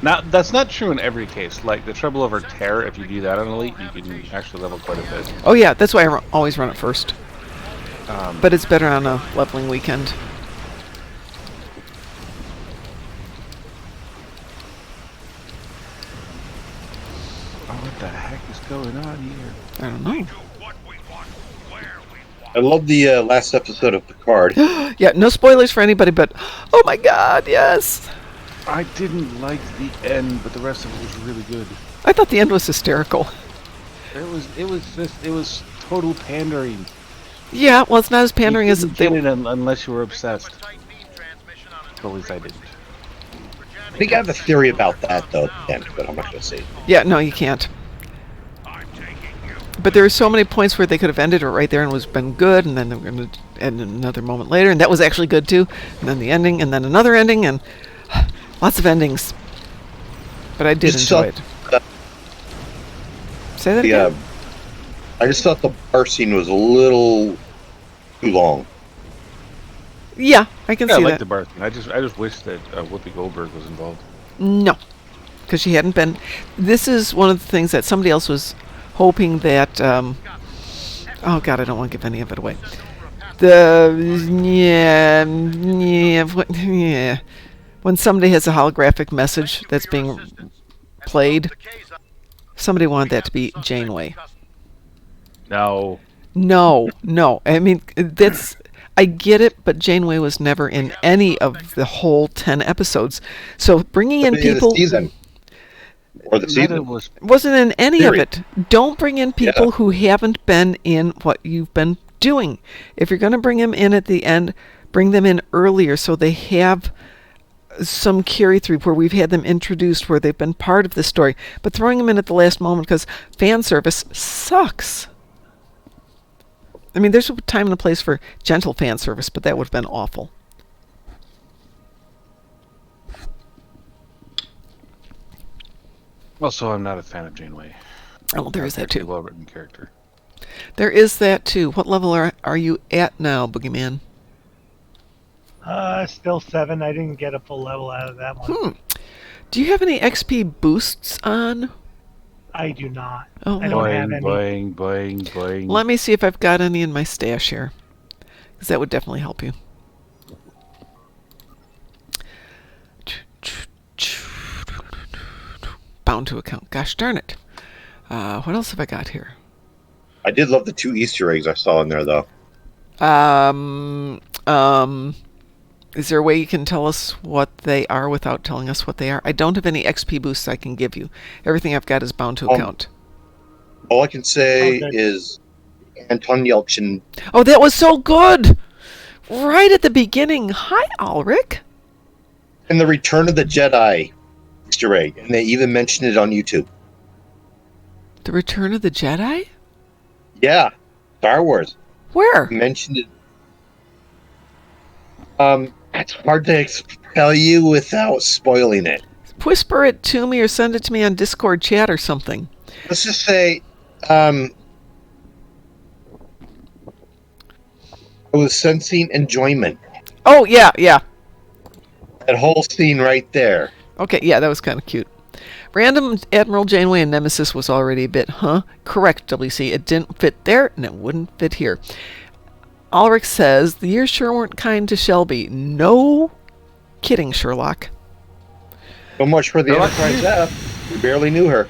Now, that's not true in every case. Like, the Trouble Over Terror, if you do that on Elite, you can actually level quite a bit. Oh, yeah, that's why I always run it first. But it's better on a leveling weekend. Oh, what the heck is going on here? I don't know. I love the last episode of Picard. Yeah, no spoilers for anybody, but oh my god, yes! I didn't like the end, but the rest of it was really good. I thought the end was hysterical. It was total pandering. Yeah, well, it's not as pandering as they did unless you were obsessed. At least I didn't. I think I have a theory about that, though, but I'm not going to say it. Yeah, no, you can't. But there were so many points where they could have ended it right there and was been good, and then they were going to end another moment later, and that was actually good too. And then the ending, and then another ending, and lots of endings. But I did enjoy it. Say that again? I just thought the bar scene was a little too long. Yeah, I can see that. I like the bar scene. I just wish that Whoopi Goldberg was involved. No, because she hadn't been. This is one of the things that somebody else was hoping that. Oh God, I don't want to give any of it away. When somebody has a holographic message that's being played, somebody wanted that to be Janeway. No. No. I mean, I get it, but Janeway was never in any of the whole 10 episodes. So bringing in people... The season. Or the season. Wasn't in any Period. of it. Don't bring in people who haven't been in what you've been doing. If you're going to bring them in at the end, bring them in earlier so they have some carry through where we've had them introduced, where they've been part of the story. But throwing them in at the last moment because fan service sucks. I mean, there's a time and a place for gentle fan service, but that would have been awful. Also, I'm not a fan of Janeway. Oh, there is that too. Well-written character. There is that too. What level are you at now, Boogeyman? Still 7. I didn't get a full level out of that one. Do you have any XP boosts on? I do not. Oh, I don't have any. Boing. Let me see if I've got any in my stash here, because that would definitely help you. Bound to account. Gosh darn it. What else have I got here? I did love the 2 Easter eggs I saw in there, though. Is there a way you can tell us what they are without telling us what they are? I don't have any XP boosts I can give you. Everything I've got is bound to account. All I can say is Anton Yelchin. Oh, that was so good! Right at the beginning. Hi, Ulrich. And the Return of the Jedi Easter egg. And they even mentioned it on YouTube. The Return of the Jedi? Yeah. Star Wars. Where? Mentioned it. It's hard to tell you without spoiling it. Whisper it to me or send it to me on Discord chat or something. Let's just say, I was sensing enjoyment. Oh, yeah. That whole scene right there. Okay, yeah, that was kind of cute. Random Admiral Janeway and Nemesis was already a bit, Correct, WC. It didn't fit there, and it wouldn't fit here. Ulrich says, the years sure weren't kind to Shelby. No kidding, Sherlock. So much for the Enterprise F. We barely knew her.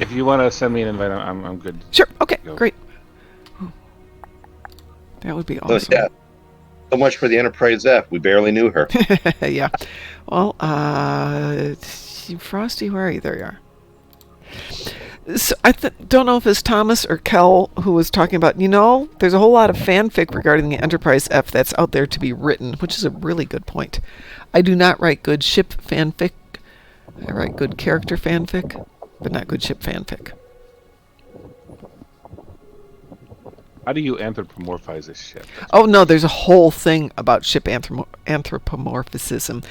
If you want to send me an invite, I'm good. Sure, okay, Go. great. That would be awesome. So, yeah. So much for the Enterprise F. We barely knew her. Yeah. Well, Frosty, where are you? There you are. So I don't know if it's Thomas or Kel who was talking about, there's a whole lot of fanfic regarding the Enterprise F that's out there to be written, which is a really good point. I do not write good ship fanfic. I write good character fanfic, but not good ship fanfic. How do you anthropomorphize this ship? Oh, no, there's a whole thing about ship anthropomorphism.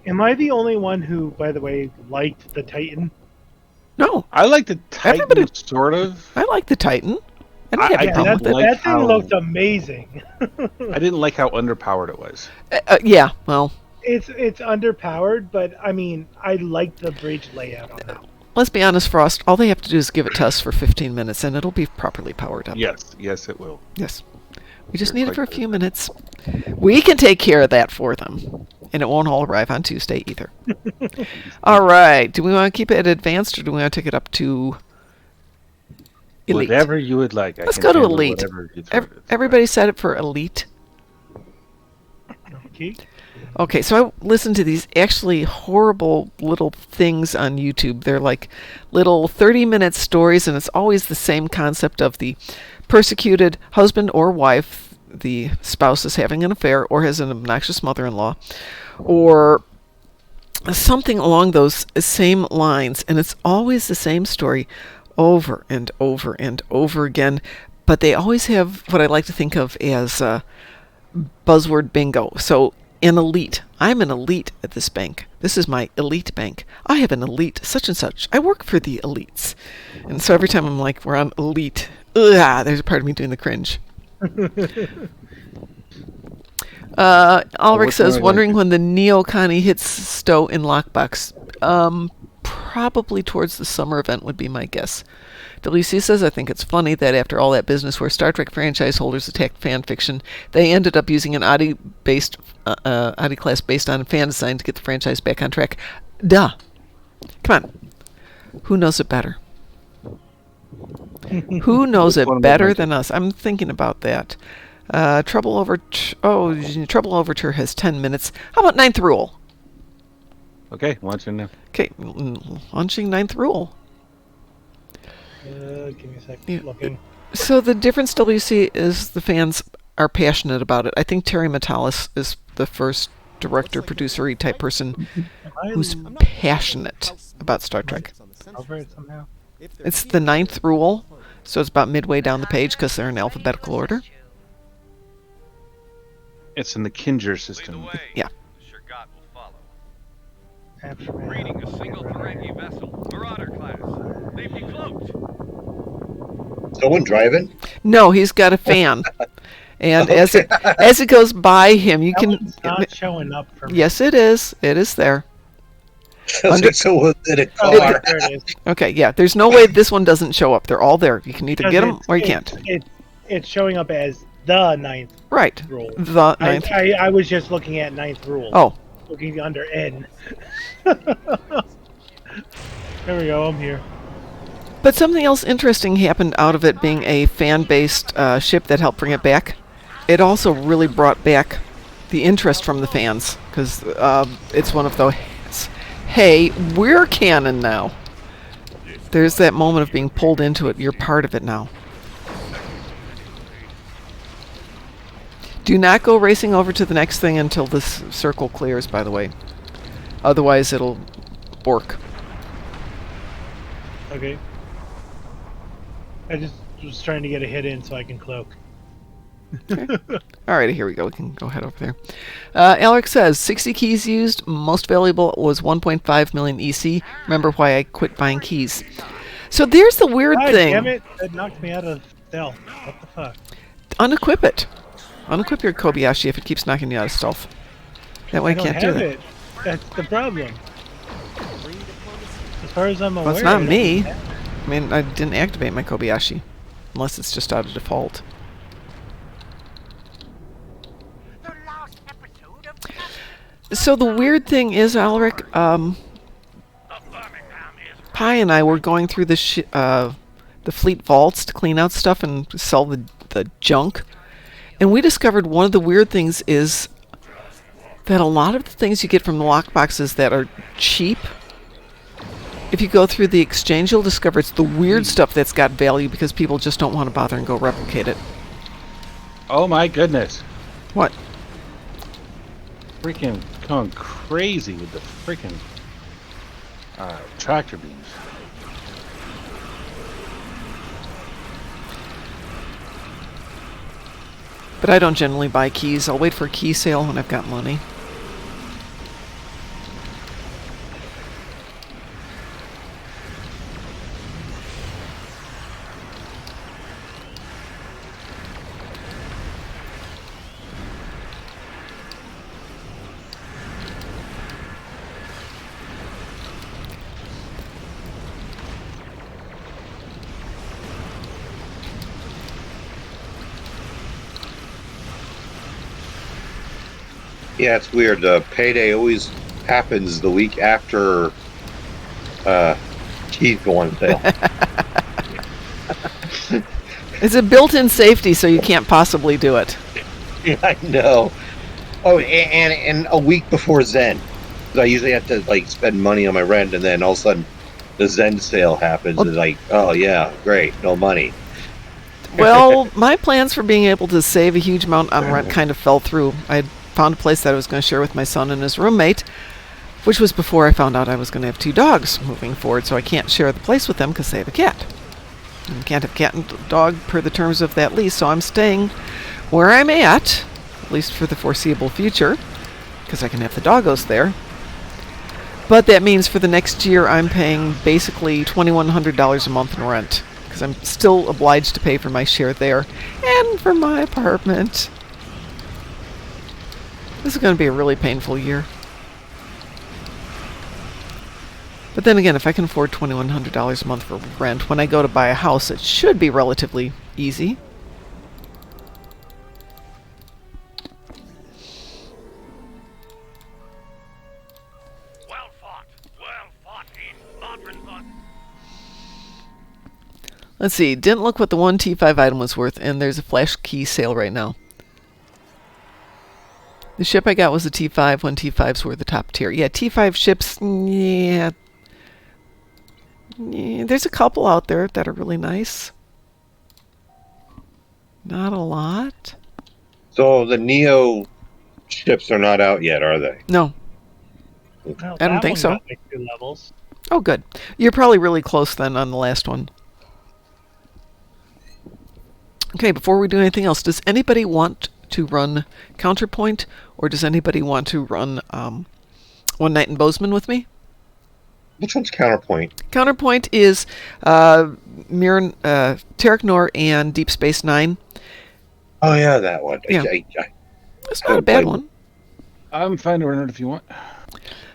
Am I the only one who, by the way, liked the Titan? No. I like the Titan, Everybody- sort of. I like the Titan. I don't I have a Yeah, problem that, with it. like that thing how- looked amazing. I didn't like how underpowered it was. Yeah, well, It's underpowered, but I mean, I like the bridge layout on that. let's be honest, Frost. All they have to do is give it to us for 15 minutes, and it'll be properly powered up. Yes, it will. Yes. We just You're need it for a quite few minutes. We can take care of that for them. And it won't all arrive on Tuesday either. All right. Do we want to keep it at advanced, or do we want to take it up to elite? Whatever you would like. Let's I can go to handle elite. whatever you throw at it. Everybody set it for elite. Okay. Okay, so I listened to these actually horrible little things on YouTube. They're like little 30-minute stories, and it's always the same concept of the persecuted husband or wife. The spouse is having an affair or has an obnoxious mother-in-law, or something along those same lines. And it's always the same story over and over and over again. But they always have what I like to think of as buzzword bingo. So an elite. I'm an elite at this bank. This is my elite bank. I have an elite such and such. I work for the elites. And so every time I'm like, we're on elite, there's a part of me doing the cringe. Ulrich says, wondering when the Neo Connie hits Stowe in Lockbox. Probably towards the summer event would be my guess. WC says, I think it's funny that after all that business where Star Trek franchise holders attacked fan fiction, they ended up using an Audi class based on fan design to get the franchise back on track. Duh. Come on. Who knows it better? Who knows it better than us? I'm thinking about that. Trouble Overture has 10 minutes. How about Ninth Rule? Okay, launching now. Okay, launching Ninth Rule. Give me a second. Yeah. Looking. So the difference, WC, is the fans are passionate about it. I think Terry Matalas is the first director, producer-y type person who's passionate about Star Trek. Over it somehow. It's the Ninth Rule, so it's about midway down the page because they're in alphabetical order. It's in the Kinger system. Yeah. Shergat will follow. Aftermath. Reading a single Ferengi vessel, Marauder class. They've decloaked. Someone driving? No, he's got a fan. And Okay. as it goes by him, you That can... one's not showing up for me. Yes, it is. It is there. So was it a Oh, car? there it is. Okay, yeah. There's no way this one doesn't show up. They're all there. You can either get them or you can't. It's showing up as the ninth Right. rule. The Ninth. I was just looking at ninth rule. Oh, Looking under N. There we go. I'm here. but something else interesting happened out of it being a fan-based ship that helped bring it back. It also really brought back the interest from the fans because it's one of those, hey, we're canon now. There's that moment of being pulled into it. You're part of it now. Do not go racing over to the next thing until this circle clears, by the way. Otherwise, it'll bork. Okay. I just was trying to get a hit in so I can cloak. All right, here we go. We can go head over there. Alex says, 60 keys used. Most valuable was 1.5 million EC. Remember why I quit buying keys. So there's the weird God thing. damn it! That knocked me out of stealth. What the fuck? Unequip it. Unequip your Kobayashi if it keeps knocking you out of stealth. That way I I don't can't do have that. it. That's the problem. As far as I'm aware. Well, it's not I don't me. have it. I mean, I didn't activate my Kobayashi. Unless it's just out of default. So the weird thing is, Alric, Pi and I were going through the fleet vaults to clean out stuff and sell the junk. And we discovered one of the weird things is that a lot of the things you get from the lockboxes that are cheap, if you go through the exchange, you'll discover it's the weird stuff that's got value because people just don't want to bother and go replicate it. Oh my goodness. What? Freaking going crazy with the freaking tractor beams. But I don't generally buy keys. I'll wait for a key sale when I've got money. Yeah, it's weird. Payday always happens the week after keys go on sale. It's a built-in safety, so you can't possibly do it. Yeah, I know. Oh, and a week before Zen. So I usually have to spend money on my rent, and then all of a sudden the Zen sale happens. And it's like, oh yeah, great, no money. Well, my plans for being able to save a huge amount on rent kind of fell through. I had found a place that I was going to share with my son and his roommate, which was before I found out I was going to have 2 dogs moving forward, so I can't share the place with them because they have a cat. And you can't have cat and dog per the terms of that lease, so I'm staying where I'm at least for the foreseeable future, because I can have the doggos there. But that means for the next year I'm paying basically $2,100 a month in rent, because I'm still obliged to pay for my share there and for my apartment. This is going to be a really painful year. But then again, if I can afford $2,100 a month for rent, when I go to buy a house, it should be relatively easy. Well fought in Ladrinthon. Let's see. Didn't look what the one T5 item was worth, and there's a flash key sale right now. The ship I got was a T5 when T5s were the top tier. Yeah, T5 ships, yeah. There's a couple out there that are really nice. Not a lot. So the Neo ships are not out yet, are they? No. Well, I don't that think one so. got like 2 levels. Oh, good. You're probably really close then on the last one. Okay, before we do anything else, does anybody want to run Counterpoint, or does anybody want to run One Night in Bozeman with me? Which one's Counterpoint? Counterpoint is Tarek Nor and Deep Space Nine. Oh yeah, that one. Yeah. It's not a bad one. I'm fine to run it if you want.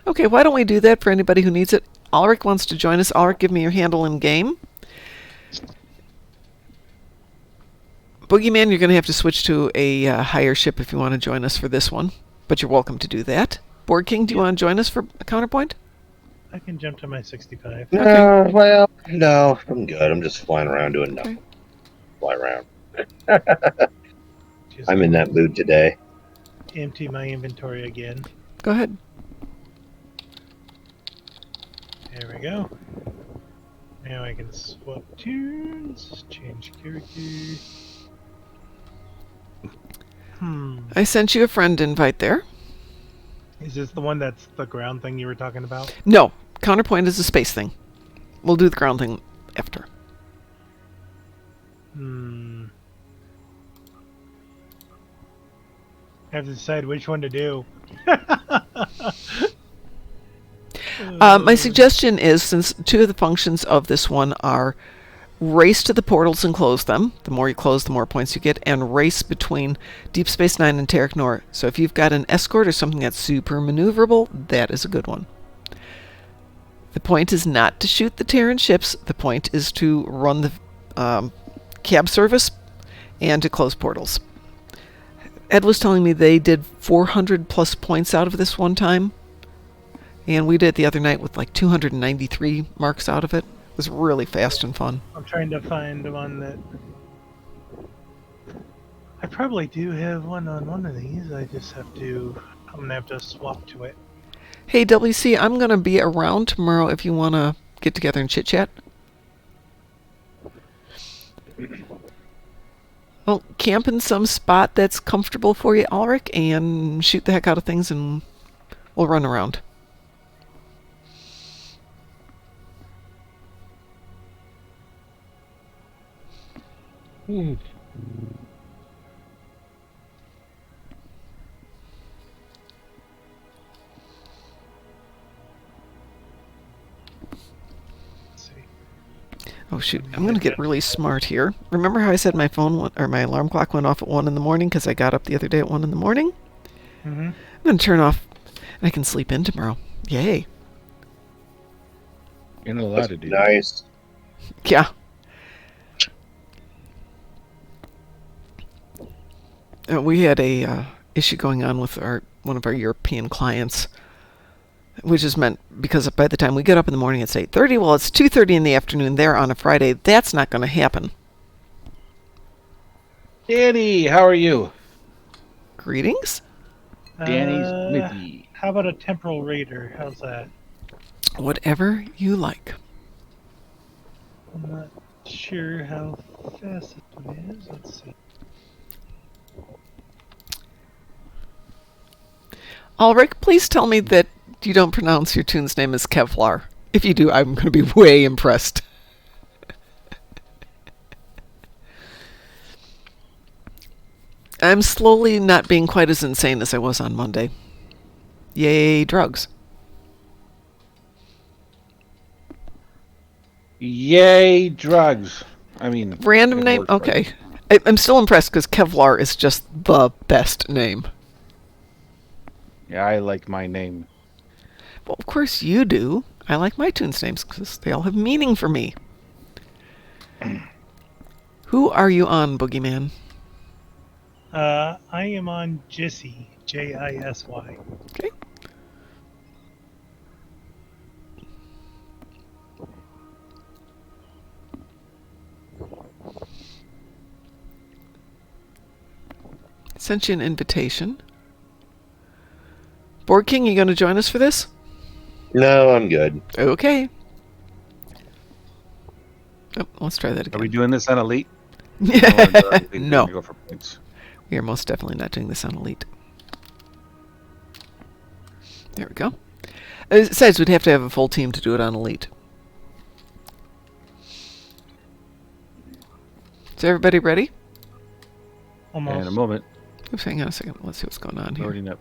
Okay, why don't we do that for anybody who needs it? Ulrich wants to join us. Ulrich, give me your handle in game. Boogeyman, you're going to have to switch to a higher ship if you want to join us for this one, but you're welcome to do that. Board King, do you want to join us for a Counterpoint? I can jump to my 65. Well, no, I'm good. I'm just flying around doing nothing. Fly around. Just I'm in that mood today. empty my inventory again. Go ahead. There we go. Now I can swap tunes, change character. I sent you a friend invite there. Is this the one that's the ground thing you were talking about? No, Counterpoint is a space thing. We'll do the ground thing after. I have to decide which one to do. My suggestion is, since 2 of the functions of this one are race to the portals and close them, the more you close, the more points you get, and race between Deep Space Nine and Tarek Nor. So if you've got an escort or something that's super maneuverable, that is a good one. The point is not to shoot the Terran ships. The point is to run the cab service and to close portals. Ed was telling me they did 400 plus points out of this one time. And we did it the other night with like 293 marks out of it. It was really fast and fun. I'm trying to find one that... I probably do have one on one of these. I just have to... I'm going to have to swap to it. Hey, WC, I'm going to be around tomorrow if you want to get together and chit-chat. Well, camp in some spot that's comfortable for you, Ulrich, and shoot the heck out of things, and we'll run around. Oh shoot, I'm going to get really smart here. Remember how I said my phone or my alarm clock went off at 1 in the morning because I got up the other day at 1 in the morning? I'm going to turn off and I can sleep in tomorrow. Yay. You're not allowed to do Nice. Yeah. We had a issue going on with one of our European clients, which is meant because by the time we get up in the morning it's 8:30. Well, it's 2:30 in the afternoon there on a Friday. That's not going to happen. Danny, how are you? Greetings. Danny's Smithy. How about a temporal raider? How's that? Whatever you like. I'm not sure how fast it is. Let's see. Ulrich, please tell me that you don't pronounce your tune's name as Kevlar. If you do, I'm going to be way impressed. I'm slowly not being quite as insane as I was on Monday. Yay, drugs. Yay, drugs. I mean... Random it name? works, Okay. right? I'm still impressed because Kevlar is just the best name. Yeah, I like my name. Well, of course you do. I like my tunes names because they all have meaning for me. Who are you on, Boogeyman? I am on Jissy, Jisy. Okay. Sent you an invitation. Borg King, you going to join us for this? No, I'm good. Okay. Oh, let's try that again. Are we doing this on Elite? No. Go for points. We are most definitely not doing this on Elite. There we go. Besides, we'd have to have a full team to do it on Elite. Is everybody ready? Almost. In a moment. Oops, hang on a second. Let's see what's going on here. Loading up.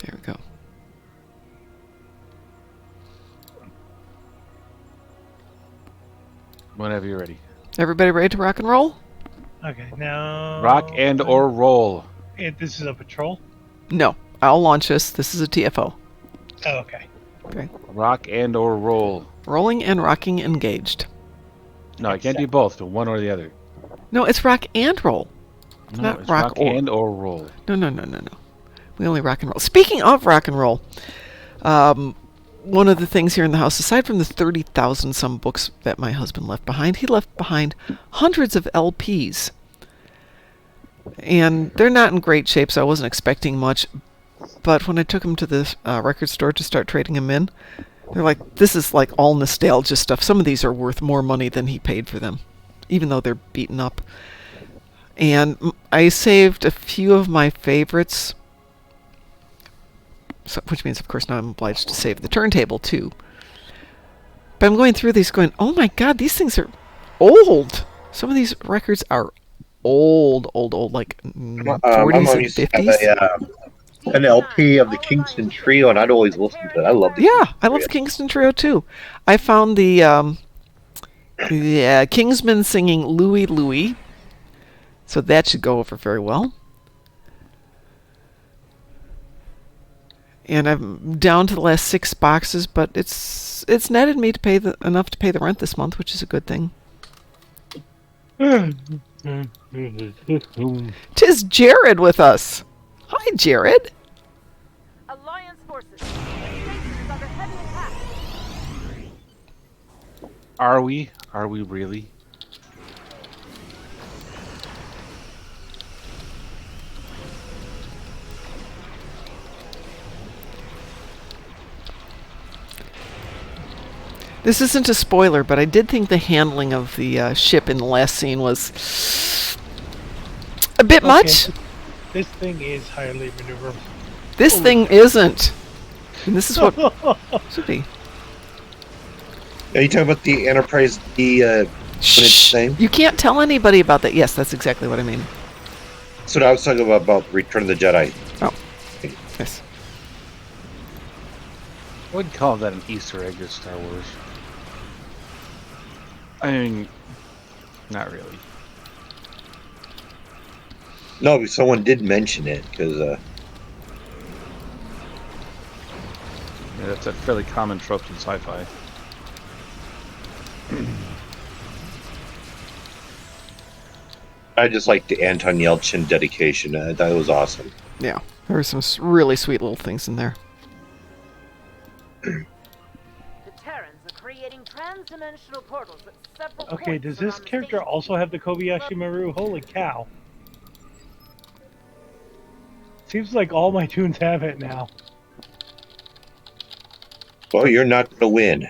There we go. Whenever you're ready. Everybody ready to rock and roll? Okay, now. Rock and or roll. This is a patrol? No. I'll launch this. This is a TFO. Oh, okay. Okay. Rock and or roll. Rolling and rocking engaged. No, I can't do both. Do one or the other. No, it's rock and roll. No, not it's rock or. and or roll. No. We only rock and roll. Speaking of rock and roll, one of the things here in the house, aside from the 30,000 some books that my husband left behind, he left behind hundreds of LPs. And they're not in great shape, so I wasn't expecting much. But when I took them to the record store to start trading them in, they're like, this is like all nostalgia stuff. Some of these are worth more money than he paid for them, even though they're beaten up. And I saved a few of my favorites, so, which means, of course, now I'm obliged to save the turntable, too. But I'm going through these going, oh my god, these things are old. Some of these records are old, like 40s and 50s. An LP of the Kingston Trio, and I'd always listen to it. I love the I love the Kingston Trio, too. I found the Kingsmen singing Louie Louie, so that should go over very well. And I'm down to the last 6 boxes, but it's netted me to pay enough to pay the rent this month, which is a good thing. 'Tis Jared with us. Hi, Jared. Alliance forces. The station is under heavy attack. Are we? Are we really? This isn't a spoiler, but I did think the handling of the ship in the last scene was a bit much. This thing is highly maneuverable. This thing isn't. And this is what should be. Are you talking about the Enterprise D when it's the same? You can't tell anybody about that. Yes, that's exactly what I mean. That's what I was talking about Return of the Jedi. Oh, yes. I wouldn't call that an Easter egg of Star Wars. I mean, not really. No, but someone did mention it, because... Yeah, that's a fairly common trope in sci-fi. I just like the Anton Yelchin dedication. That was awesome. Yeah, there were some really sweet little things in there. The Terrans are creating trans-dimensional portals at several Okay, points does this around the character station. also have the Kobayashi Maru? Holy cow. Seems like all my tunes have it now. Well, you're not going to win.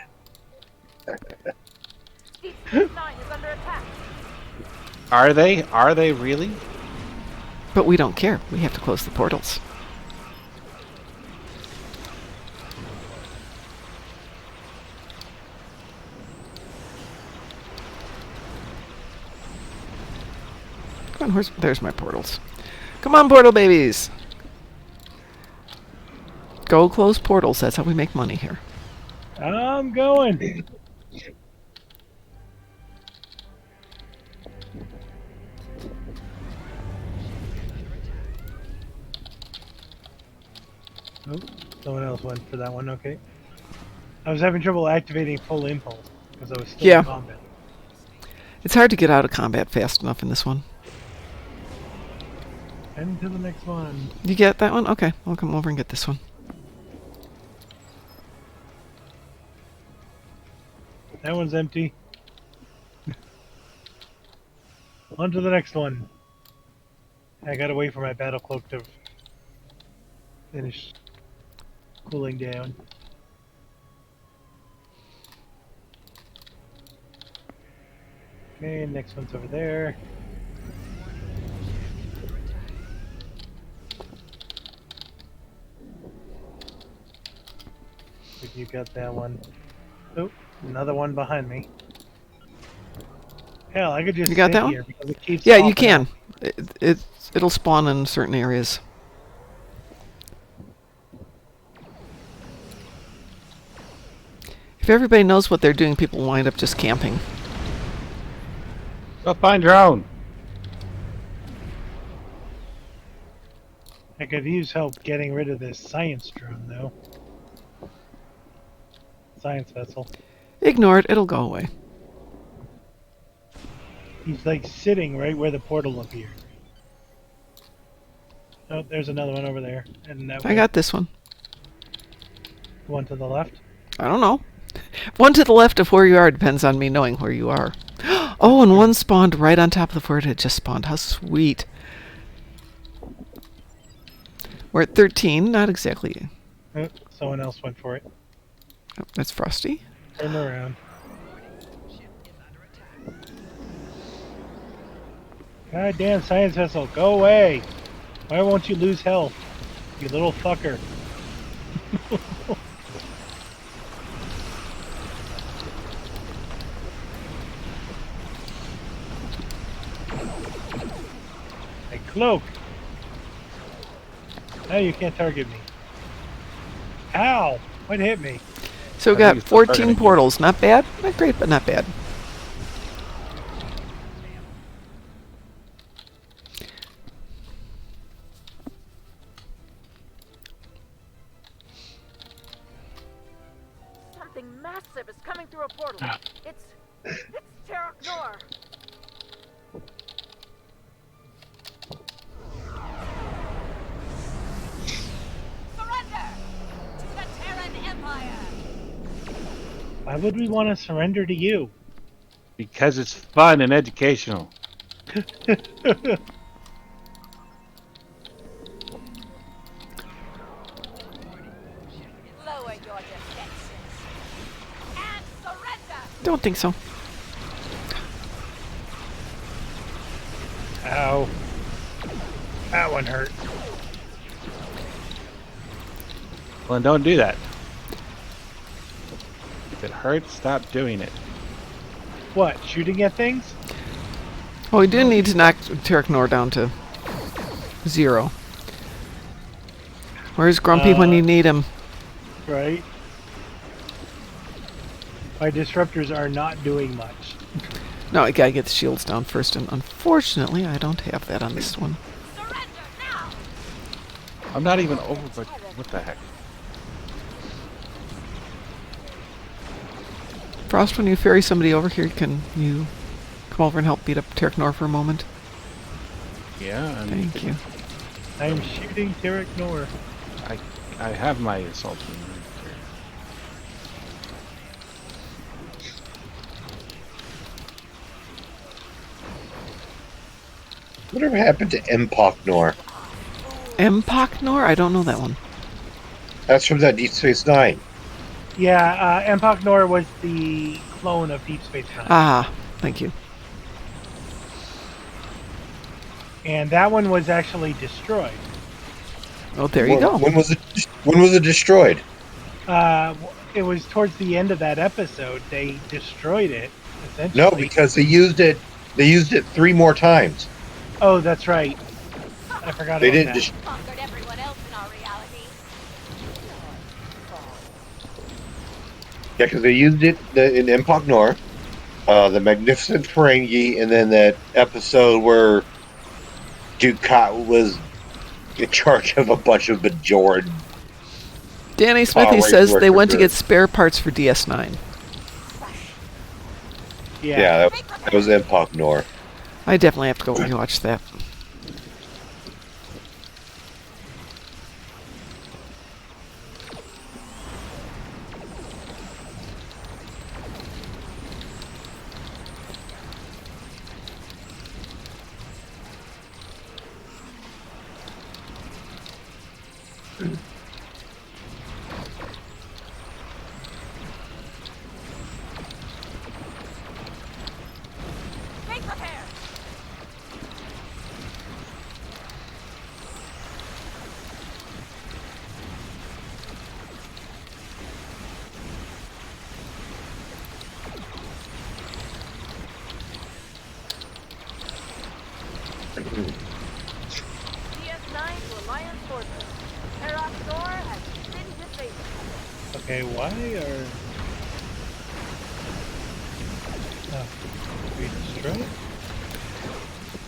Deep Space Nine is under attack. Are they? Are they really? But we don't care. We have to close the portals. Come on, there's my portals. Come on, portal babies! Go close portals. That's how we make money here. I'm going. Oh, someone else went for that one. Okay. I was having trouble activating full impulse because I was still Yeah. in combat. It's hard to get out of combat fast enough in this one. And to the next one. You get that one? Okay, I'll come over and get this one. That one's empty. On to the next one. I gotta wait for my battle cloak to finish cooling down. Okay, next one's over there. If you got that one. Oh, another one behind me. Hell, I could just You got sit that one? here because it keeps Yeah, you popping can. up. It'll spawn in certain areas. If everybody knows what they're doing, people wind up just camping. Go find your own. I could use help getting rid of this science drone, though. Science vessel. Ignore it, it'll go away. He's like sitting right where the portal appeared. Oh, there's another one over there. And that I got this one. one to the left. I don't know. One to the left of where you are depends on me knowing where you are. Oh, and one spawned right on top of the fort. It just spawned. How sweet. We're at 13. Not exactly. Oh, someone else went for it. Oh, that's Frosty. Turn around. Goddamn science vessel, go away! Why won't you lose health? You little fucker. A cloak! Now you can't target me. Ow! What hit me? So we I think got it's the 14 targeting. portals. Not bad. Not great, but not bad. Something massive is coming through a portal. It's Terok Nor. Surrender to the Terran Empire. Why would we want to surrender to you? Because it's fun and educational. Lower your defenses and surrender. Don't think so. Ow. That one hurt. Well, don't do that. If it hurts, stop doing it. What, shooting at things? Well, we do need to knock Terok Nor down to 0. Where's Grumpy when you need him? Right. My disruptors are not doing much. No, I gotta get the shields down first, and unfortunately, I don't have that on this one. Surrender now. I'm not even over, but what the heck? Frost, when you ferry somebody over here, can you come over and help beat up Terok Nor for a moment? Yeah, Thank you. I'm shooting Terok Nor. I have my assault team right here. Whatever happened to Empok Nor? Empok Nor? I don't know that one. That's from that Deep Space Nine. Yeah, Empok Nor was the clone of Deep Space Nine. Ah, thank you. And that one was actually destroyed. Oh, there you go. When was it destroyed? It was towards the end of that episode. They destroyed it, essentially. No, because they used it 3 more times. Oh, that's right. I forgot They about didn't that. Conquered everyone else in our reality. Yeah, because they used it in Empok Nor, the Magnificent Ferengi, and then that episode where Dukat was in charge of a bunch of Bajoran Danny Smithy Right, says work they for went to good. get spare parts for DS9. Yeah. That was Empok Nor. I definitely have to go rewatch that. Make repair. DS9 to Alliance Forces. Heros door has been disabled. Okay, why are... Oh, we destroyed?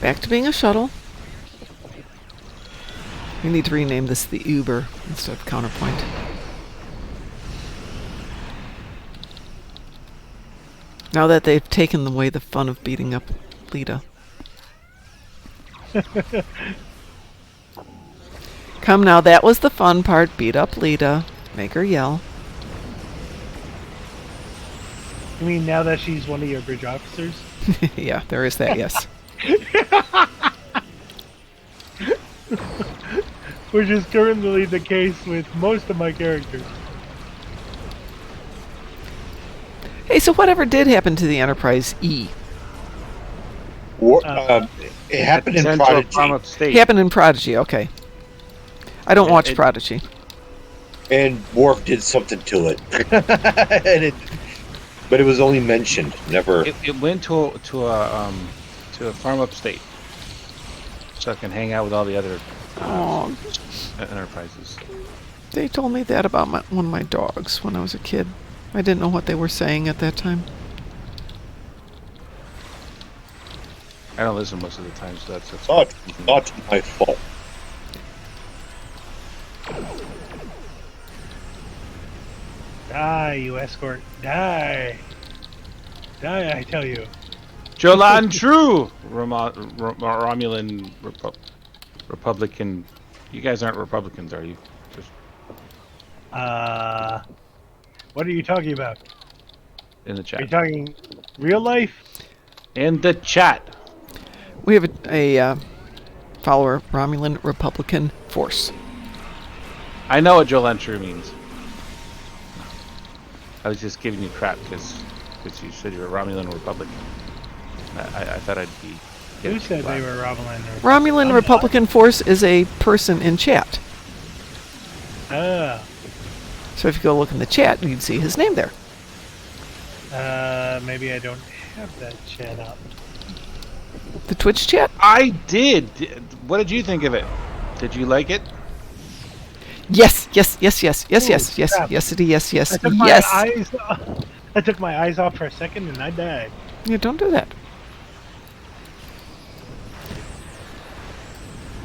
Back to being a shuttle. We need to rename this the Uber instead of Counterpoint. Now that they've taken away the fun of beating up Lita. Come now, that was the fun part. Beat up Lita. Make her yell. You mean now that she's one of your bridge officers? Yeah, there is that, yes. Which is currently the case with most of my characters. Hey, so whatever did happen to the Enterprise E? It happened in Central Prodigy. Farm State. Happened in Prodigy, okay. I don't Yeah, watch it- Prodigy. And Worf did something to it. But it was only mentioned, never. It went to a farm upstate, so I can hang out with all the other Oh, enterprises. they told me that about one of my dogs when I was a kid. I didn't know what they were saying at that time. I don't listen most of the time, so that's Not my fault. Die, you escort. Die. Die, I tell you. Jolan True, Romulan Republican. You guys aren't Republicans, are you? Just What are you talking about? in the Are you chat. talking real life? In the chat. We have a follower of Romulan Republican Force. I know what Jolan True means. I was just giving you crap because you said you were Romulan Republican. I thought I'd be. Who said they were Romulan? Romulan Republican Force is a person in chat. Ah. So if you go look in the chat, you'd see his name there. Maybe I don't have that chat up. The Twitch chat? I did. What did you think of it? Did you like it? Yes, yes, yes, yes, yes, Ooh, yes, yes, crap. yes, yes, yes, I took my yes. eyes. I took my eyes off for a second and I died. Yeah, don't do that.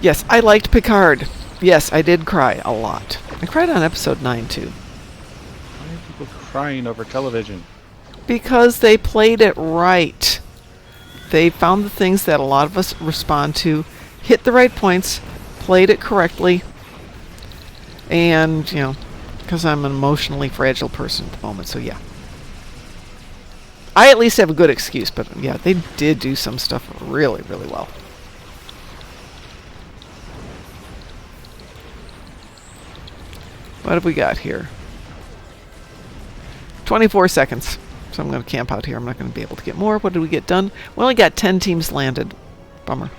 Yes, I liked Picard. Yes, I did cry a lot. I cried on episode 9 too. Why are people crying over television? Because they played it right. They found the things that a lot of us respond to, hit the right points, played it correctly, and, you know, because I'm an emotionally fragile person at the moment, so yeah. I at least have a good excuse, but yeah, they did do some stuff really, really well. What have we got here? 24 seconds. So I'm going to camp out here. I'm not going to be able to get more. What did we get done? We only got 10 teams landed. Bummer.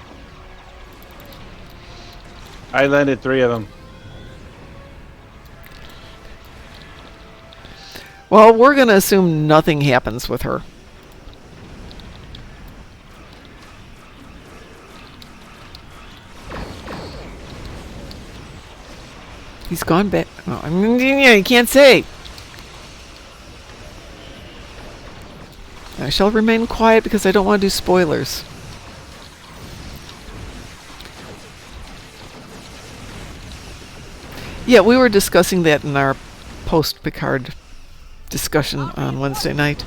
I landed 3 of them. Well, we're going to assume nothing happens with her. He's gone back. Oh, I mean, yeah, you can't say. I shall remain quiet because I don't want to do spoilers. Yeah, we were discussing that in our post-Picard discussion on Wednesday night.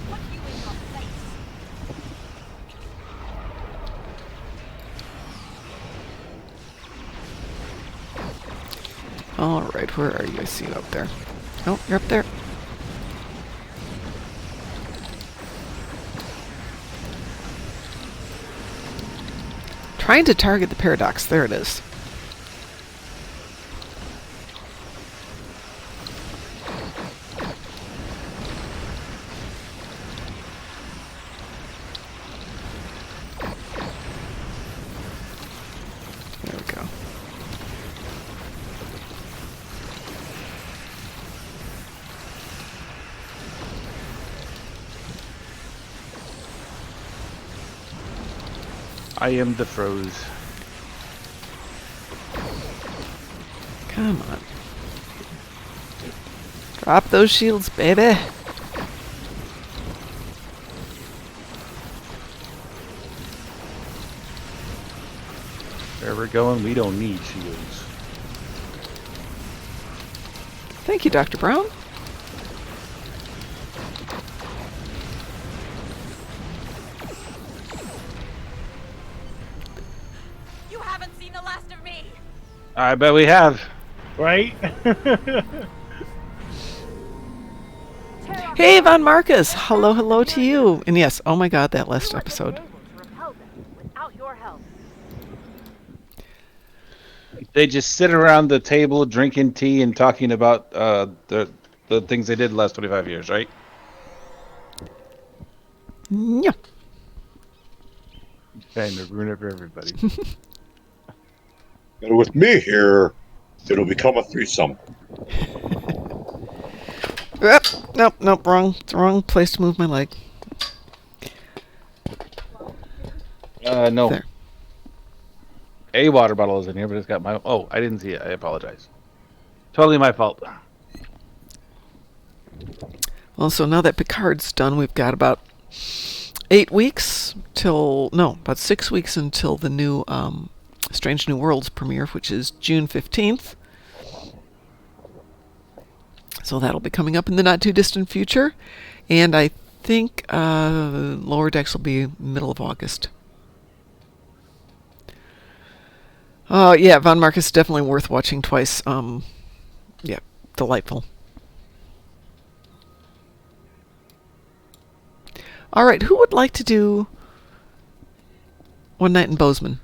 All right, where are you? I see you up there. Oh, you're up there. Trying to target the paradox. There it is. There we go. I am the froze. Come on. Drop those shields, baby. Where we're going, we don't need shields. Thank you, Dr. Brown. You haven't seen the last of me. I bet we have. Right? Hey, Von Marcus. Hello, hello to you. And yes, oh my God, that last episode. Without your help. They just sit around the table drinking tea and talking about the things they did the last 25 years, right? Yeah. Trying to ruin it for everybody. And with me here, it'll become a threesome. Nope, wrong. It's the wrong place to move my leg. No. There. A water bottle is in here, but it's got my... Oh, I didn't see it. I apologize. Totally my fault. Well, so now that Picard's done, we've got about 8 weeks till... No, about 6 weeks until the new Strange New Worlds premiere, which is June 15th. So that'll be coming up in the not-too-distant future. And I think Lower Decks will be middle of August. Yeah, Von Marcus is definitely worth watching twice. Yeah, delightful. All right, who would like to do One Night in Bozeman?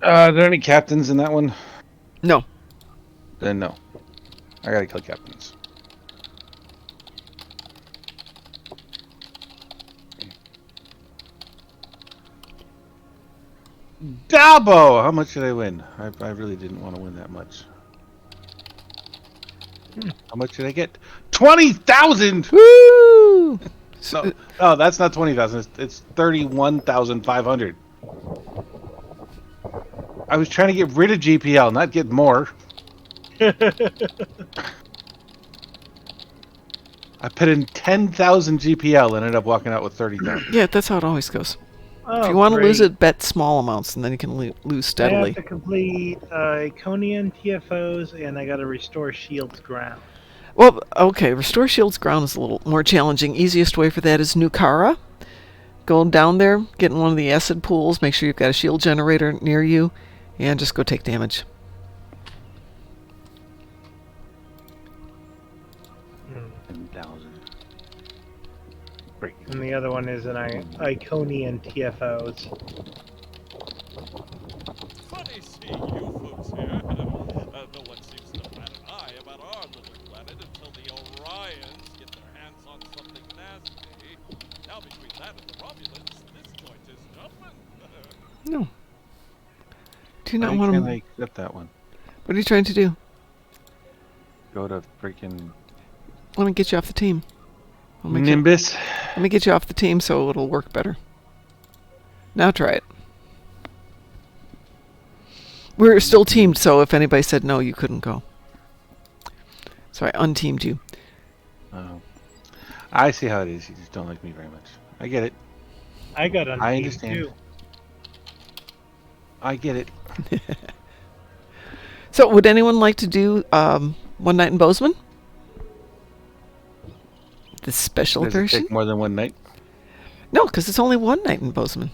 Are there any captains in that one? No. Then no. I gotta kill captains. Dabo! How much did I win? I really didn't want to win that much. How much did I get? 20,000! Woo! No, that's not 20,000. It's 31,500. I was trying to get rid of GPL, not get more. I put in 10,000 GPL and ended up walking out with 30,000. Yeah, that's how it always goes. Oh, If you want to lose great. it, bet small amounts, and then you can lose I steadily. have to complete Iconian TFOs, and I got to restore Shield's ground. Well, okay, Restore Shield's ground is a little more challenging. Easiest way for that is Nukara. Go down there, get in one of the acid pools, make sure you've got a shield generator near you, and just go take damage. And the other one is an Iconian TFOs. Funny seeing you folks here. No one seems to bat an eye about our little planet until the Orions get their hands on something nasty. Now between that and the Romulans, this joint is jumping. No. Do you not Why want can't to... I get that one? What are you trying to do? Go to freaking Let me get you off the team. Nimbus. Let me get you off the team so it'll work better. Now try it. We're still teamed, so if anybody said no, you couldn't go. So I unteamed you. Oh. I see how it is. You just don't like me very much. I get it. I got on I team understand. too. I get it. So, would anyone like to do One Night in Bozeman? This special Does it version? take more than one night? No, because it's only one night in Bozeman.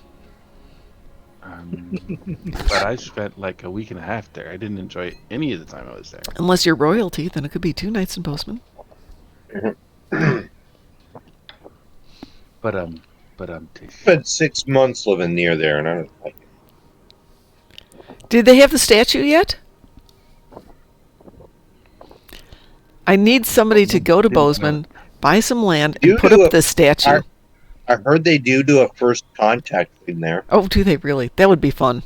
But I spent like a week and a half there. I didn't enjoy any of the time I was there. Unless you're royalty, then it could be 2 nights in Bozeman. But Spent 6 months living near there, and I don't like it. Did they have the statue yet? I need somebody to go to Bozeman, buy some land, and You put do up the statue. I heard they do a first contact thing there. Oh, do they really? That would be fun.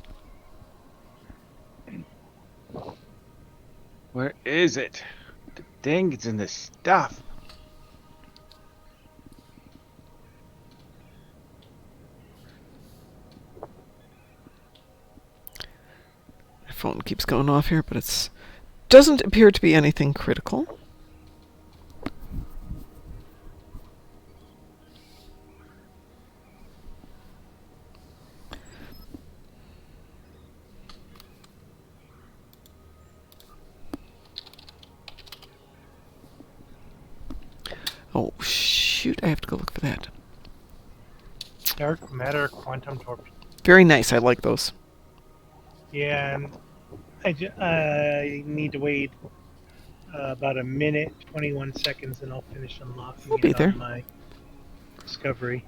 where is it? The dang, it's in this stuff. My phone keeps going off here, but it doesn't appear to be anything critical. Oh, shoot. I have to go look for that. Dark matter quantum torpedo. Very nice. I like those. Yeah, and I need to wait about 1:21 and I'll finish unlocking I'll be it there. on my discovery.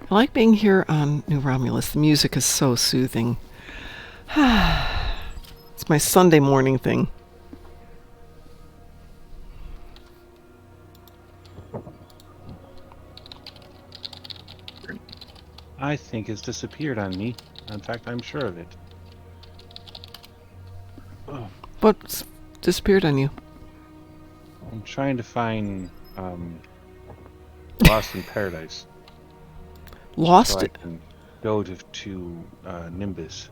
I like being here on New Romulus. The music is so soothing. It's my Sunday morning thing. I think it's disappeared on me. In fact, I'm sure of it. Oh, What's disappeared on you? I'm trying to find Lost in Paradise. Lost? So I can go to Nimbus.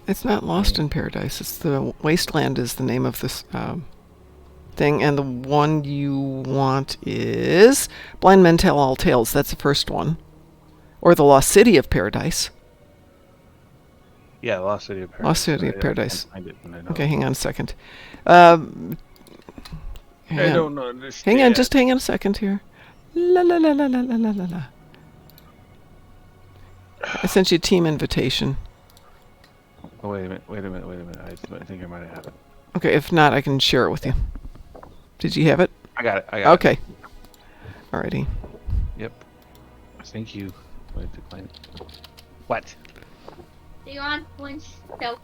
It's not Lost in Paradise. It's the Wasteland is the name of this thing. And the one you want is Blind Men Tell All Tales. That's the first one. Or the Lost City of Paradise. Yeah, Lost City of Paradise. Lost City of I Paradise. can't find it when I know. Okay, hang on a second. I Hang on. don't understand. Hang on, just hang on a second here. La la la la la la la la la. I sent you a team invitation. Oh, wait a minute. I think I might have it. Okay, if not, I can share it with you. Did you have it? I got it. Okay. Alrighty. Yep. Thank you. Wait, decline it. What? Do you want one soap?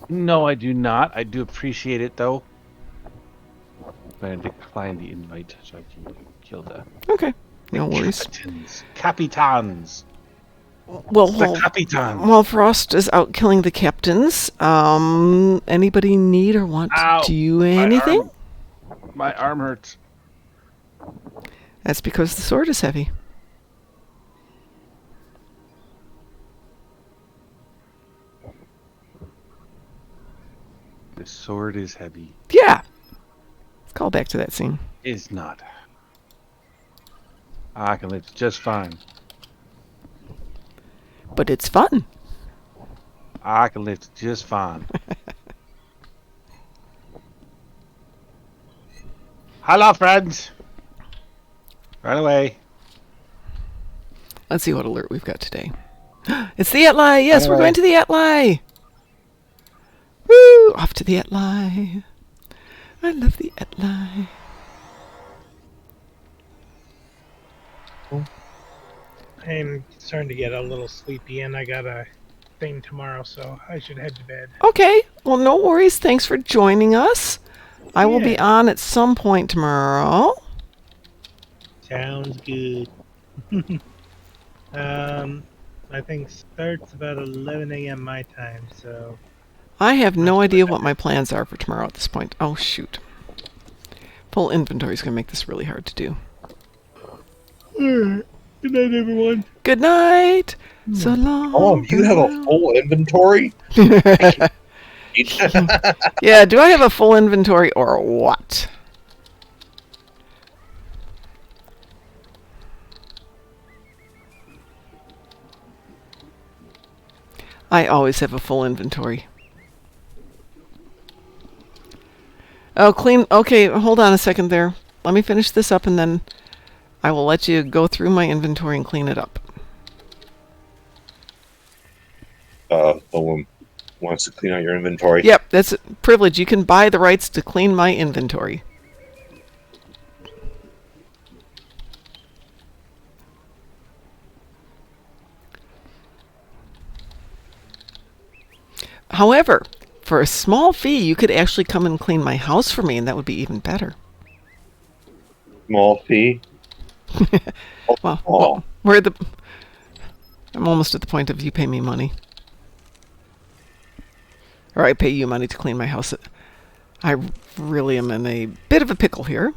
No, I do not. I do appreciate it, though. I'm going to decline the invite so I can kill the Okay. No worries. Capitans. Well, The Capitans. while Frost is out killing the captains, anybody need or want Ow, to do anything? My arm hurts. That's because the sword is heavy. The sword is heavy. Yeah. Let's call back to that scene. Is not. I can live just fine. But it's fun. I can live just fine. Hello, friends. Right away. Let's see what alert we've got today. It's the Atli! Yes, we're going to the Atli! Woo! Off to the Atli. I love the Atli. I'm starting to get a little sleepy, and I got a thing tomorrow, so I should head to bed. Okay, well, no worries. Thanks for joining us. I will be Yeah. on at some point tomorrow. Sounds good. I think starts about 11 a.m. my time, so I have no That's idea what- what my plans are for tomorrow at this point. Oh, shoot. Full inventory is going to make this really hard to do. Good night, everyone. Good night. So long. Oh, you have a full inventory? Yeah, do I have a full inventory or what? I always have a full inventory. Oh, clean. Okay, hold on a second there. Let me finish this up and then I will let you go through my inventory and clean it up. Someone wants to clean out your inventory. Yep, that's a privilege. You can buy the rights to clean my inventory. However, for a small fee, you could actually come and clean my house for me, and that would be even better. Small fee. Well, we're at the. I'm almost at the point of you pay me money, or I pay you money to clean my house. I really am in a bit of a pickle here.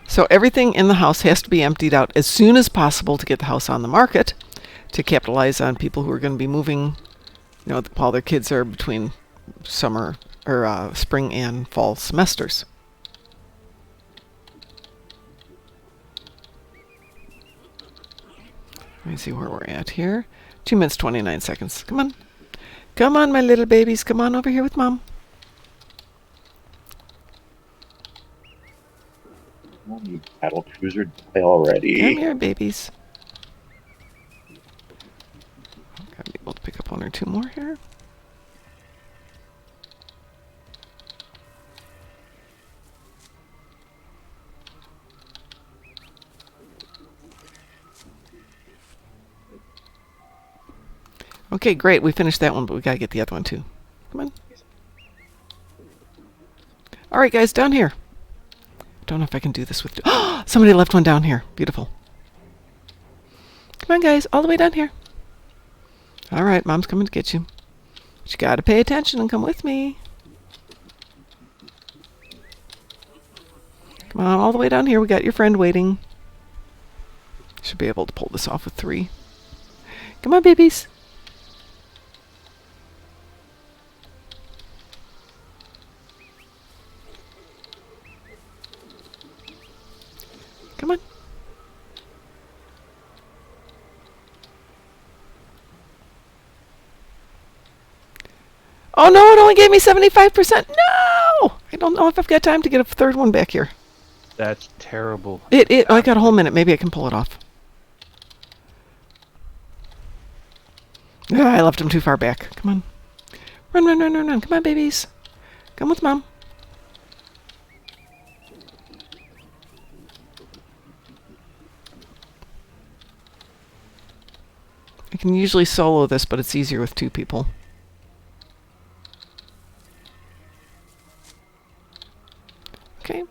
So everything in the house has to be emptied out as soon as possible to get the house on the market, to capitalize on people who are going to be moving, you know, while their kids are between summer or spring and fall semesters. Let me see where we're at here. 2 minutes, 29 seconds. Come on. Come on, my little babies. Come on over here with Mom. You battle cruiser die already. Come here, babies. Gotta be able to pick up 1 or 2 more here. Okay, great. We finished that one, but we gotta get the other one too. Come on. All right, guys, down here. Don't know if I can do this with. Somebody left one down here. Beautiful. Come on, guys, all the way down here. All right, Mom's coming to get you. But you gotta pay attention and come with me. Come on, all the way down here. We got your friend waiting. Should be able to pull this off with 3. Come on, babies. Come on. Oh no, it only gave me 75%. No! I don't know if I've got time to get a 3rd one back here. That's terrible. I got a whole minute. Maybe I can pull it off. I left him too far back. Come on. Run, run, run, run, run. Come on, babies. Come with Mom. I can usually solo this, but it's easier with 2 people. Okay.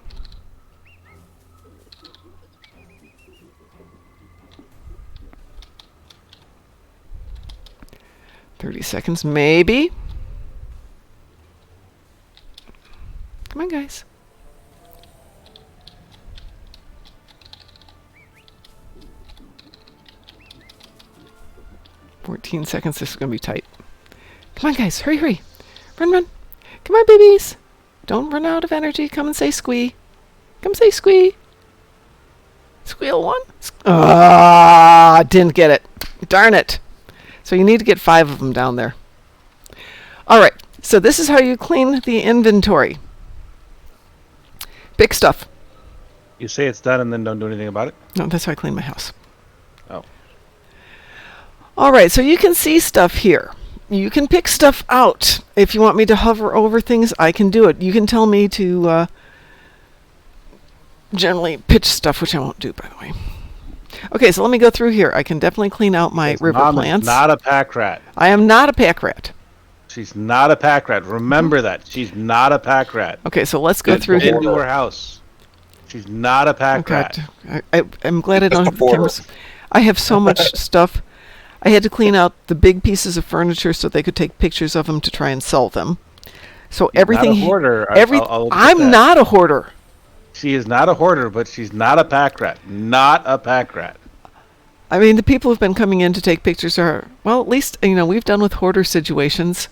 $30 seconds, maybe. Come on, guys. $14 seconds. This is going to be tight. Come on, guys. Hurry, hurry. Run, run. Come on, babies. Don't run out of energy. Come and say squee. Come say squee. Squeal 1. Ah, didn't get it. Darn it. So you need to get 5 of them down there. All right. So this is how you clean the inventory. Pick stuff. You say it's done and then don't do anything about it? No, that's how I clean my house. Oh. All right, so you can see stuff here. You can pick stuff out. If you want me to hover over things, I can do it. You can tell me to generally pitch stuff, which I won't do, by the way. Okay, so let me go through here. I can definitely clean out my river Mom is plants. not a pack rat. I am not a pack rat. She's not a pack rat. Remember that. She's not a pack rat. Okay, so let's go through Get here. into her house. She's not a pack Oh, rat. God. I'm glad I don't Just have a the hoarder. cameras. I have so much stuff. I had to clean out the big pieces of furniture so they could take pictures of them to try and sell them. So She's everything. not a hoarder. I'll admit I'm that. not a hoarder. She is not a hoarder, but she's not a pack rat. Not a pack rat. I mean, the people who've been coming in to take pictures are, well, at least, we've done with hoarder situations.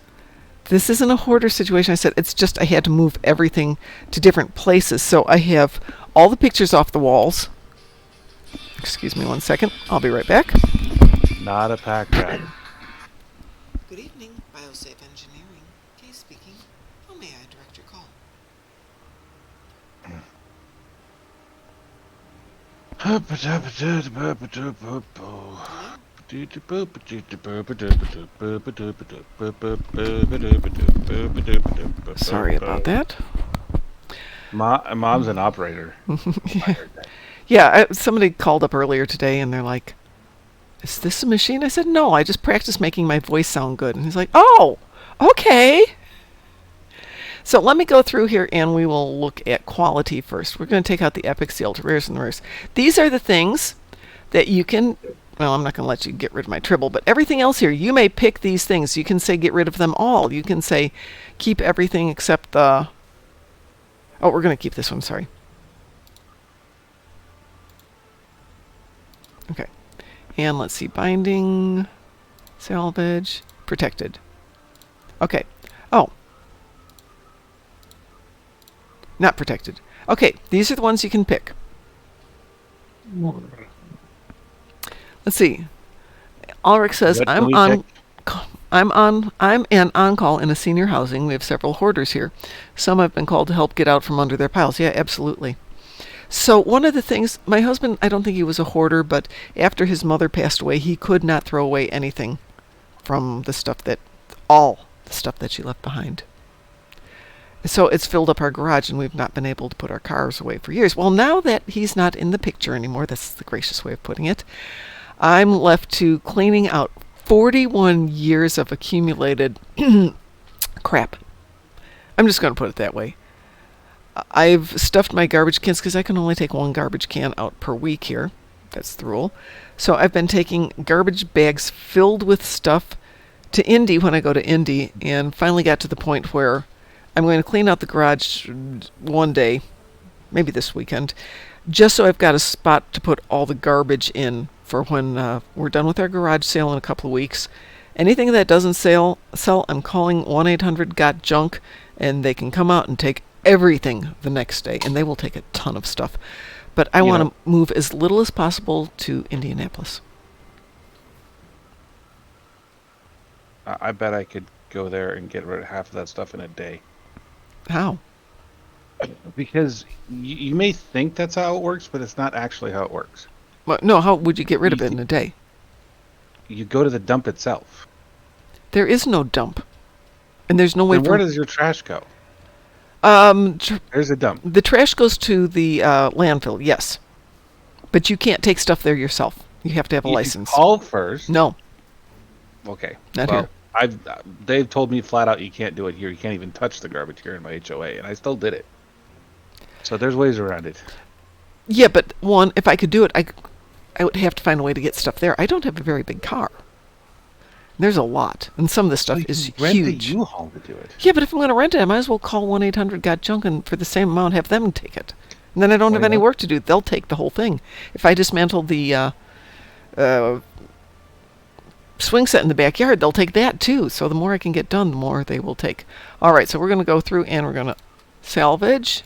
This isn't a hoarder situation. I said it's just I had to move everything to different places. So I have all the pictures off the walls. Excuse me 1 second. I'll be right back. Not a pack rat. Good evening, Biosafe Engineering. Kay speaking. How may I direct your call? Sorry about that. Mom's an operator. I heard that. Yeah, somebody called up earlier today and they're like, is this a machine? I said, no, I just practiced making my voice sound good. And he's like, oh, okay. So let me go through here and we will look at quality first. We're going to take out the epic seal to rears and rears. These are the things that you can, well, I'm not going to let you get rid of my tribble, but everything else here, you may pick these things. You can say get rid of them all. You can say keep everything except the, oh, we're going to keep this one, sorry. Okay. And let's see, binding, salvage, protected. Okay. Oh. Not protected. Okay, these are the ones you can pick. Let's see. Ulrich says, What I'm can we an on-call in a senior housing. We have several hoarders here. Some have been called to help get out from under their piles. Yeah, absolutely. So one of the things, my husband, I don't think he was a hoarder, but after his mother passed away, he could not throw away anything from all the stuff that she left behind. So it's filled up our garage, and we've not been able to put our cars away for years. Well, now that he's not in the picture anymore, that's the gracious way of putting it, I'm left to cleaning out 41 years of accumulated crap. I'm just going to put it that way. I've stuffed my garbage cans because I can only take one garbage can out per week here. That's the rule. So I've been taking garbage bags filled with stuff to Indy when I go to Indy, and finally got to the point where I'm going to clean out the garage one day, maybe this weekend, just so I've got a spot to put all the garbage in for when we're done with our garage sale in a couple of weeks. Anything that doesn't sell, I'm calling 1-800-GOT-JUNK, and they can come out and take everything the next day, and they will take a ton of stuff. But I want to move as little as possible to Indianapolis. I bet I could go there and get rid of half of that stuff in a day. How? Because you may think that's how it works, but it's not actually how it works. Well, no, how would you get rid of it in a day? You go to the dump itself. There is no dump. And there's no way Then where does your trash go? There's a dump. The trash goes to the landfill, yes. But you can't take stuff there yourself. You have to have a license. Call first. No. Okay. Not here. They've told me flat out you can't do it here. You can't even touch the garbage here in my HOA, and I still did it. So there's ways around it. Yeah, but one, if I could do it, I would have to find a way to get stuff there. I don't have a very big car. There's a lot, and some of this stuff is rent huge. a U-Haul to do it. Yeah, but if I'm going to rent it, I might as well call 1-800-GOT-JUNK and for the same amount have them take it. And then I don't have any work to do. They'll take the whole thing. If I dismantle the swing set in the backyard, they'll take that too. So the more I can get done, the more they will take. All right, so we're going to go through and we're going to salvage.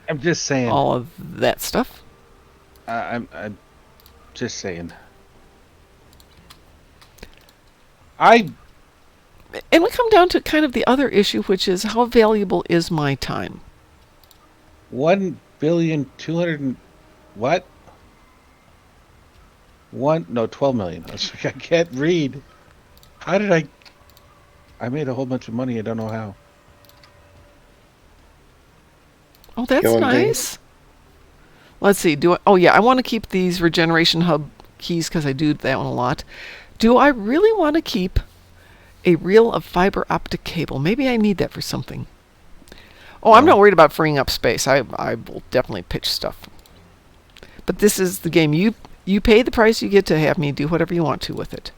I'm just saying. All of that stuff. I'm just saying. And we come down to kind of the other issue, which is how valuable is my time? 1,200,000,000 what? 12 million. I can't read. How did I made a whole bunch of money. I don't know how. Oh, that's Going nice. Let's see. I want to keep these regeneration hub keys because I do that one a lot. Do I really want to keep a reel of fiber optic cable? Maybe I need that for something. Oh, I'm not worried about freeing up space. I will definitely pitch stuff. But this is the game. You pay the price, you get to have me do whatever you want to with it.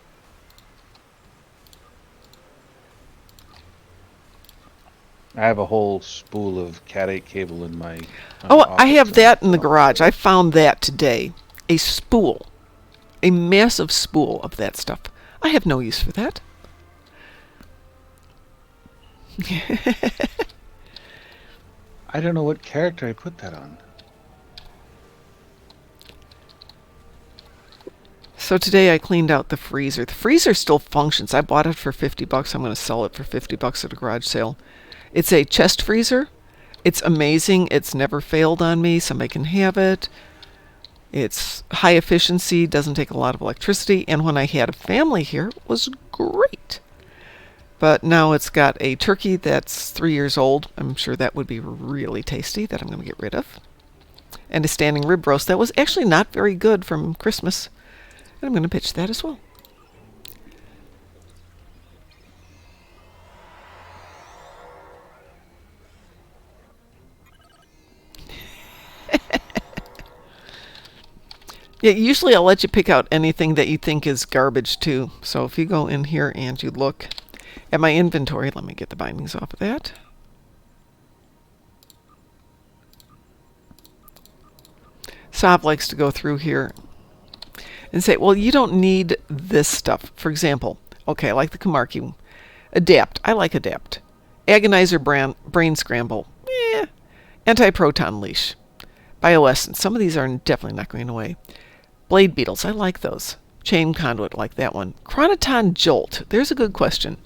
I have a whole spool of Cat 8 cable in my. Oh, I office have that in the so- garage. I found that today. A spool. A massive spool of that stuff. I have no use for that. I don't know what character I put that on. So today I cleaned out the freezer. The freezer still functions. I bought it for $50. I'm going to sell it for $50 at a garage sale. It's a chest freezer. It's amazing. It's never failed on me. Somebody can have it. It's high efficiency, doesn't take a lot of electricity, and when I had a family here, it was great. But now it's got a turkey that's 3 years old. I'm sure that would be really tasty, that I'm going to get rid of. And a standing rib roast that was actually not very good from Christmas. And I'm going to pitch that as well. Yeah, usually I'll let you pick out anything that you think is garbage too. So if you go in here and you look at my inventory, let me get the bindings off of that. Saab likes to go through here and say, well, you don't need this stuff. For example, okay, I like the Kamarki. Adapt. I like Adapt. Agonizer brain scramble. Anti-proton leash. Bioessence. Some of these are definitely not going away. Blade beetles. I like those. Chain conduit. Like that one. Chronoton jolt. There's a good question.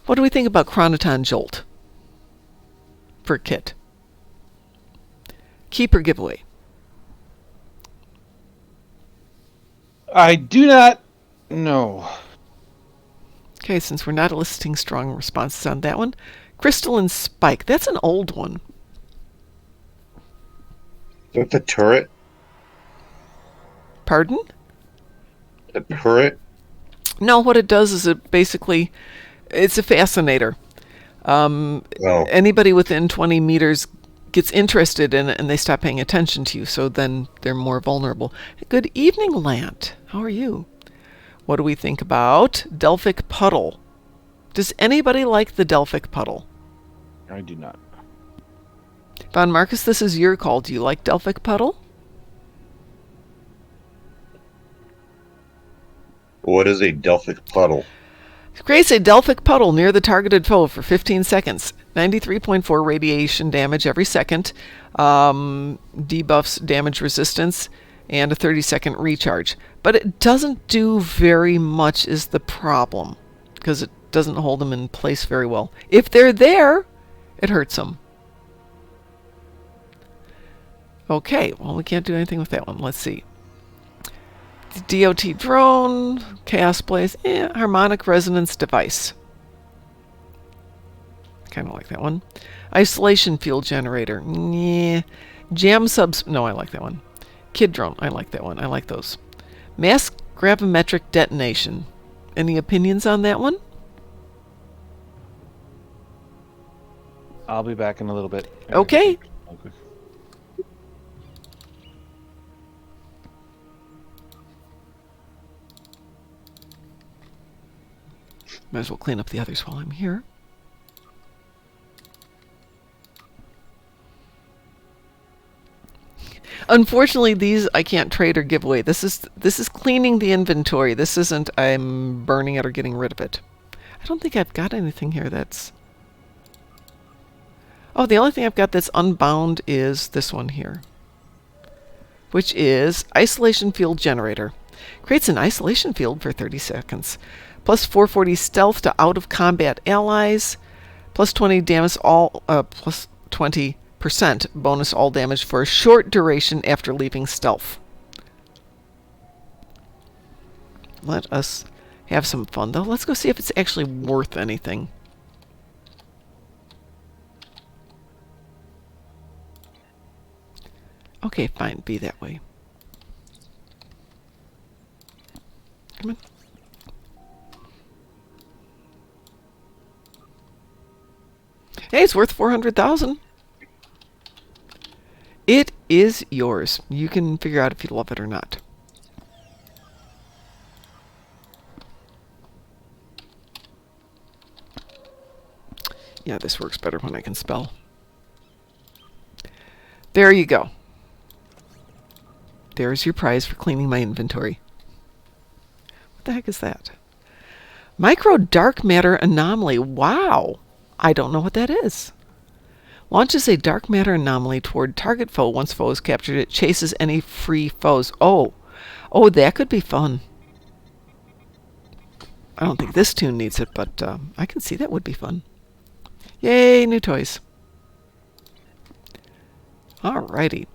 What do we think about Chronoton jolt for a kit? Keeper giveaway. I do not know. Okay, since we're not eliciting strong responses on that one. Crystalline spike. That's an old one. With the turret? Pardon? The turret? No, what it does is it basically, it's a fascinator. Oh. Anybody within 20 meters gets interested in it and they stop paying attention to you, so then they're more vulnerable. Good evening, Lant. How are you? What do we think about Delphic Puddle? Does anybody like the Delphic Puddle? I do not. Von Marcus, this is your call. Do you like Delphic Puddle? What is a Delphic puddle? Creates a Delphic puddle near the targeted foe for 15 seconds. 93.4 radiation damage every second. Debuffs damage resistance. And a 30-second recharge. But it doesn't do very much is the problem. Because it doesn't hold them in place very well. If they're there, it hurts them. Okay, well, we can't do anything with that one. Let's see. DOT drone, Chaos Blaze, harmonic resonance device. Kind of like that one. Isolation field generator. Jam subs. No, I like that one. Kid drone. I like that one. I like those. Mass gravimetric detonation. Any opinions on that one? I'll be back in a little bit. Okay. Okay. Might as well clean up the others while I'm here. Unfortunately, these I can't trade or give away. This is cleaning the inventory. This isn't I'm burning it or getting rid of it. I don't think I've got anything here that's... Oh, the only thing I've got that's unbound is this one here, which is Isolation Field Generator. Creates an isolation field for 30 seconds. Plus 440 stealth to out-of-combat allies. Plus 20 damage all... plus 20% bonus all damage for a short duration after leaving stealth. Let us have some fun, though. Let's go see if it's actually worth anything. Okay, fine. Be that way. Come on. Hey, it's worth 400,000. It is yours. You can figure out if you love it or not. Yeah, this works better when I can spell. There you go. There's your prize for cleaning my inventory. What the heck is that? Micro dark matter anomaly. Wow. I don't know what that is. Launches a dark matter anomaly toward target foe. Once foe is captured, it chases any free foes. Oh, that could be fun. I don't think this tune needs it, but I can see that would be fun. Yay, new toys. Alrighty.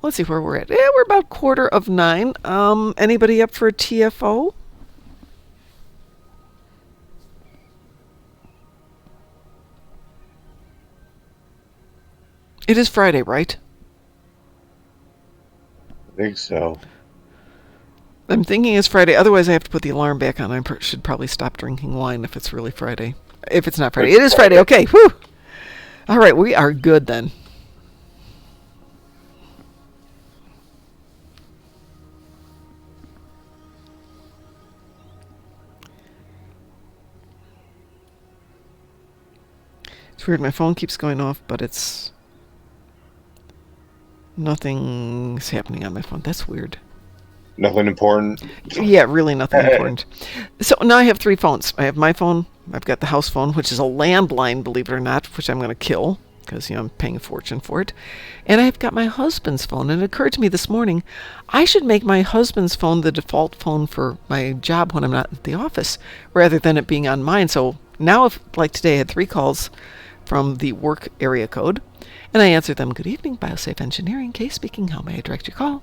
Let's see where we're at. Yeah, we're about 9:15. Anybody up for a TFO? It is Friday, right? I think so. I'm thinking it's Friday. Otherwise, I have to put the alarm back on. I should probably stop drinking wine if it's really Friday. If it's not Friday. It is Friday. Okay. Whew. All right. We are good then. It's weird. My phone keeps going off, but it's... Nothing's happening on my phone. That's weird. Nothing important. Yeah, really nothing important. So now I have 3 phones. I have my phone. I've got the house phone, which is a landline, believe it or not, which I'm going to kill because, I'm paying a fortune for it. And I've got my husband's phone. And it occurred to me this morning, I should make my husband's phone the default phone for my job when I'm not at the office, rather than it being on mine. So now, if like today, I had 3 calls from the work area code. And I answered them, "Good evening, BioSafe Engineering, Kay speaking. How may I direct your call?"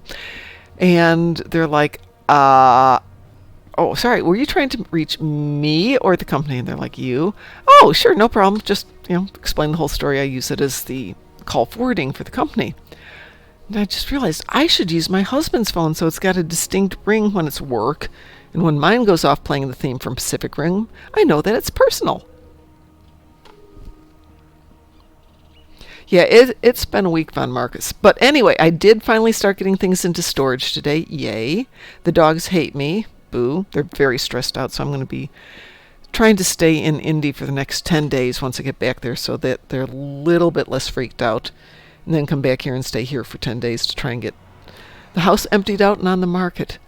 And they're like, oh, sorry, were you trying to reach me or the company? And they're like, you. Oh, sure, no problem. Just, explain the whole story. I use it as the call forwarding for the company. And I just realized I should use my husband's phone so it's got a distinct ring when it's work. And when mine goes off playing the theme from Pacific Rim, I know that it's personal. Yeah, it's been a week, Von Marcus. But anyway, I did finally start getting things into storage today. Yay. The dogs hate me. Boo. They're very stressed out, so I'm going to be trying to stay in Indy for the next 10 days once I get back there so that they're a little bit less freaked out. And then come back here and stay here for 10 days to try and get the house emptied out and on the market.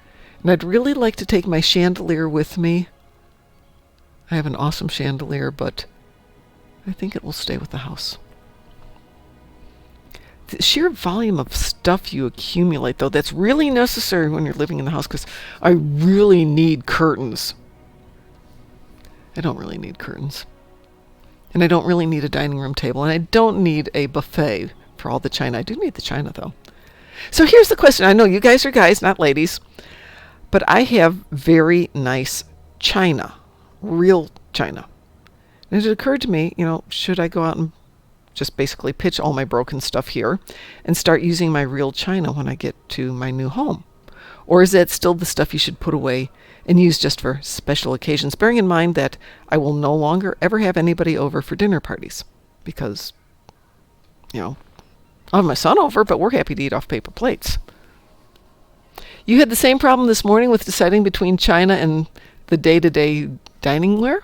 And I'd really like to take my chandelier with me. I have an awesome chandelier, but I think it will stay with the house. The sheer volume of stuff you accumulate, though, that's really necessary when you're living in the house, because I really need curtains. I don't really need curtains. And I don't really need a dining room table, and I don't need a buffet for all the china. I do need the china, though. So here's the question. I know you guys are guys, not ladies, but I have very nice china, real china. And it occurred to me, should I go out and just basically pitch all my broken stuff here and start using my real china when I get to my new home? Or is that still the stuff you should put away and use just for special occasions, bearing in mind that I will no longer ever have anybody over for dinner parties because, I'll have my son over, but we're happy to eat off paper plates. You had the same problem this morning with deciding between china and the day-to-day dining ware?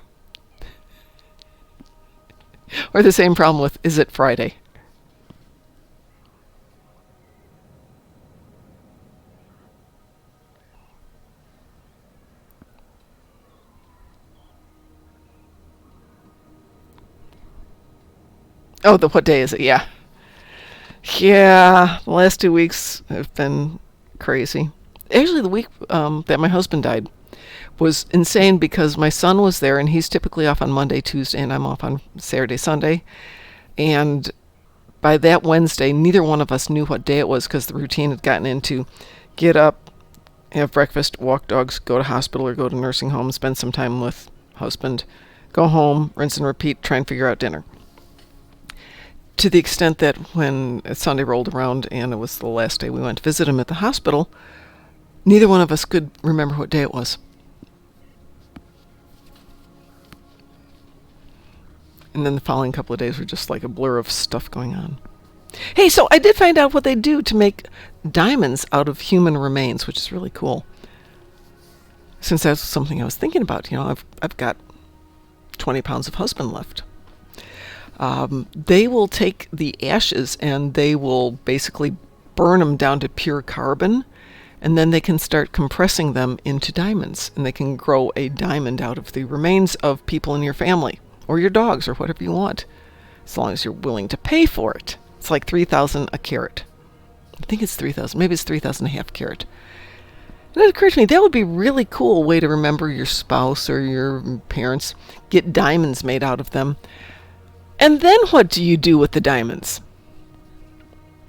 Or the same problem with, is it Friday? Oh, what day is it? Yeah. Yeah, the last 2 weeks have been crazy. Actually, the week that my husband died was insane because my son was there, and he's typically off on Monday, Tuesday, and I'm off on Saturday, Sunday. And by that Wednesday, neither one of us knew what day it was because the routine had gotten into get up, have breakfast, walk dogs, go to hospital or go to nursing home, spend some time with husband, go home, rinse and repeat, try and figure out dinner. To the extent that when Sunday rolled around and it was the last day we went to visit him at the hospital, neither one of us could remember what day it was. And then the following couple of days were just like a blur of stuff going on. Hey, so I did find out what they do to make diamonds out of human remains, which is really cool. Since that's something I was thinking about, I've got 20 pounds of husband left. They will take the ashes and they will basically burn them down to pure carbon, and then they can start compressing them into diamonds, and they can grow a diamond out of the remains of people in your family or your dogs or whatever you want, as long as you're willing to pay for it. It's like 3,000 a carat. I think it's 3,000. Maybe it's 3,000 a half carat. And it occurred to me that would be a really cool way to remember your spouse or your parents. Get diamonds made out of them. And then what do you do with the diamonds?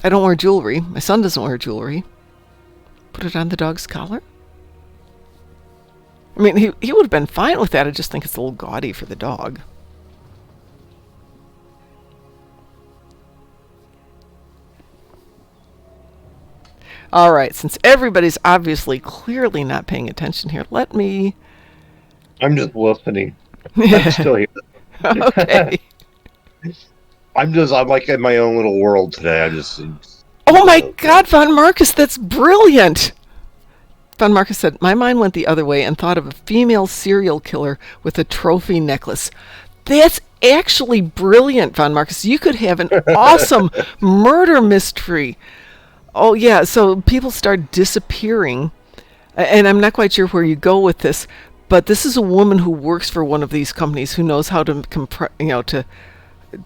I don't wear jewelry. My son doesn't wear jewelry. Put it on the dog's collar? I mean, he would have been fine with that. I just think it's a little gaudy for the dog. All right, since everybody's obviously clearly not paying attention here, let me... I'm just listening. I'm still here. Okay. I'm like in my own little world today. Oh my God, Von Marcus, that's brilliant! Von Marcus said, my mind went the other way and thought of a female serial killer with a trophy necklace. That's actually brilliant, Von Marcus. You could have an awesome murder mystery. Oh, yeah, so people start disappearing, and I'm not quite sure where you go with this, but this is a woman who works for one of these companies who knows how to to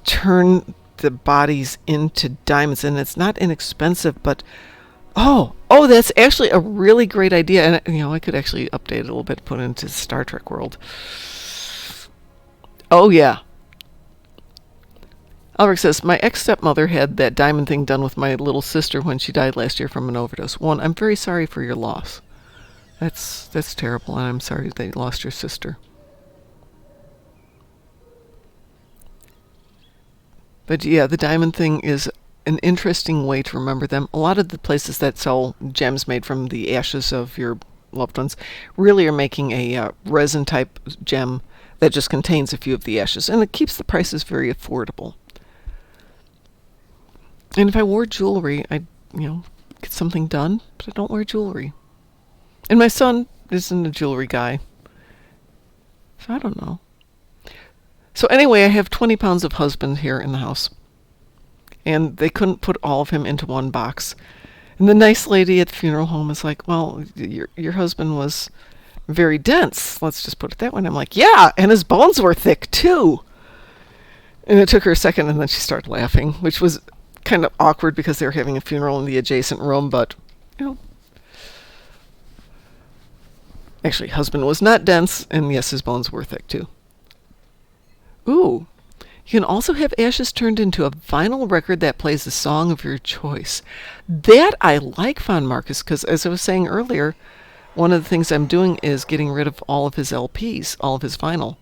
turn the bodies into diamonds, and it's not inexpensive, but that's actually a really great idea, and I could actually update it a little bit, put it into Star Trek world. Oh, yeah. Albert says, my ex-stepmother had that diamond thing done with my little sister when she died last year from an overdose. One, I'm very sorry for your loss. That's terrible, and I'm sorry that you lost your sister. But yeah, the diamond thing is an interesting way to remember them. A lot of the places that sell gems made from the ashes of your loved ones really are making a resin-type gem that just contains a few of the ashes, and it keeps the prices very affordable. And if I wore jewelry, I'd, get something done, but I don't wear jewelry. And my son isn't a jewelry guy. So I don't know. So anyway, I have 20 pounds of husband here in the house. And they couldn't put all of him into one box. And the nice lady at the funeral home is like, well, your husband was very dense. Let's just put it that way. And I'm like, yeah, and his bones were thick too. And it took her a second, and then she started laughing, which was kind of awkward because they were having a funeral in the adjacent room, but, actually, husband was not dense, and yes, his bones were thick too. Ooh. You can also have ashes turned into a vinyl record that plays the song of your choice. That I like, Von Marcus, because as I was saying earlier, one of the things I'm doing is getting rid of all of his LPs, all of his vinyl.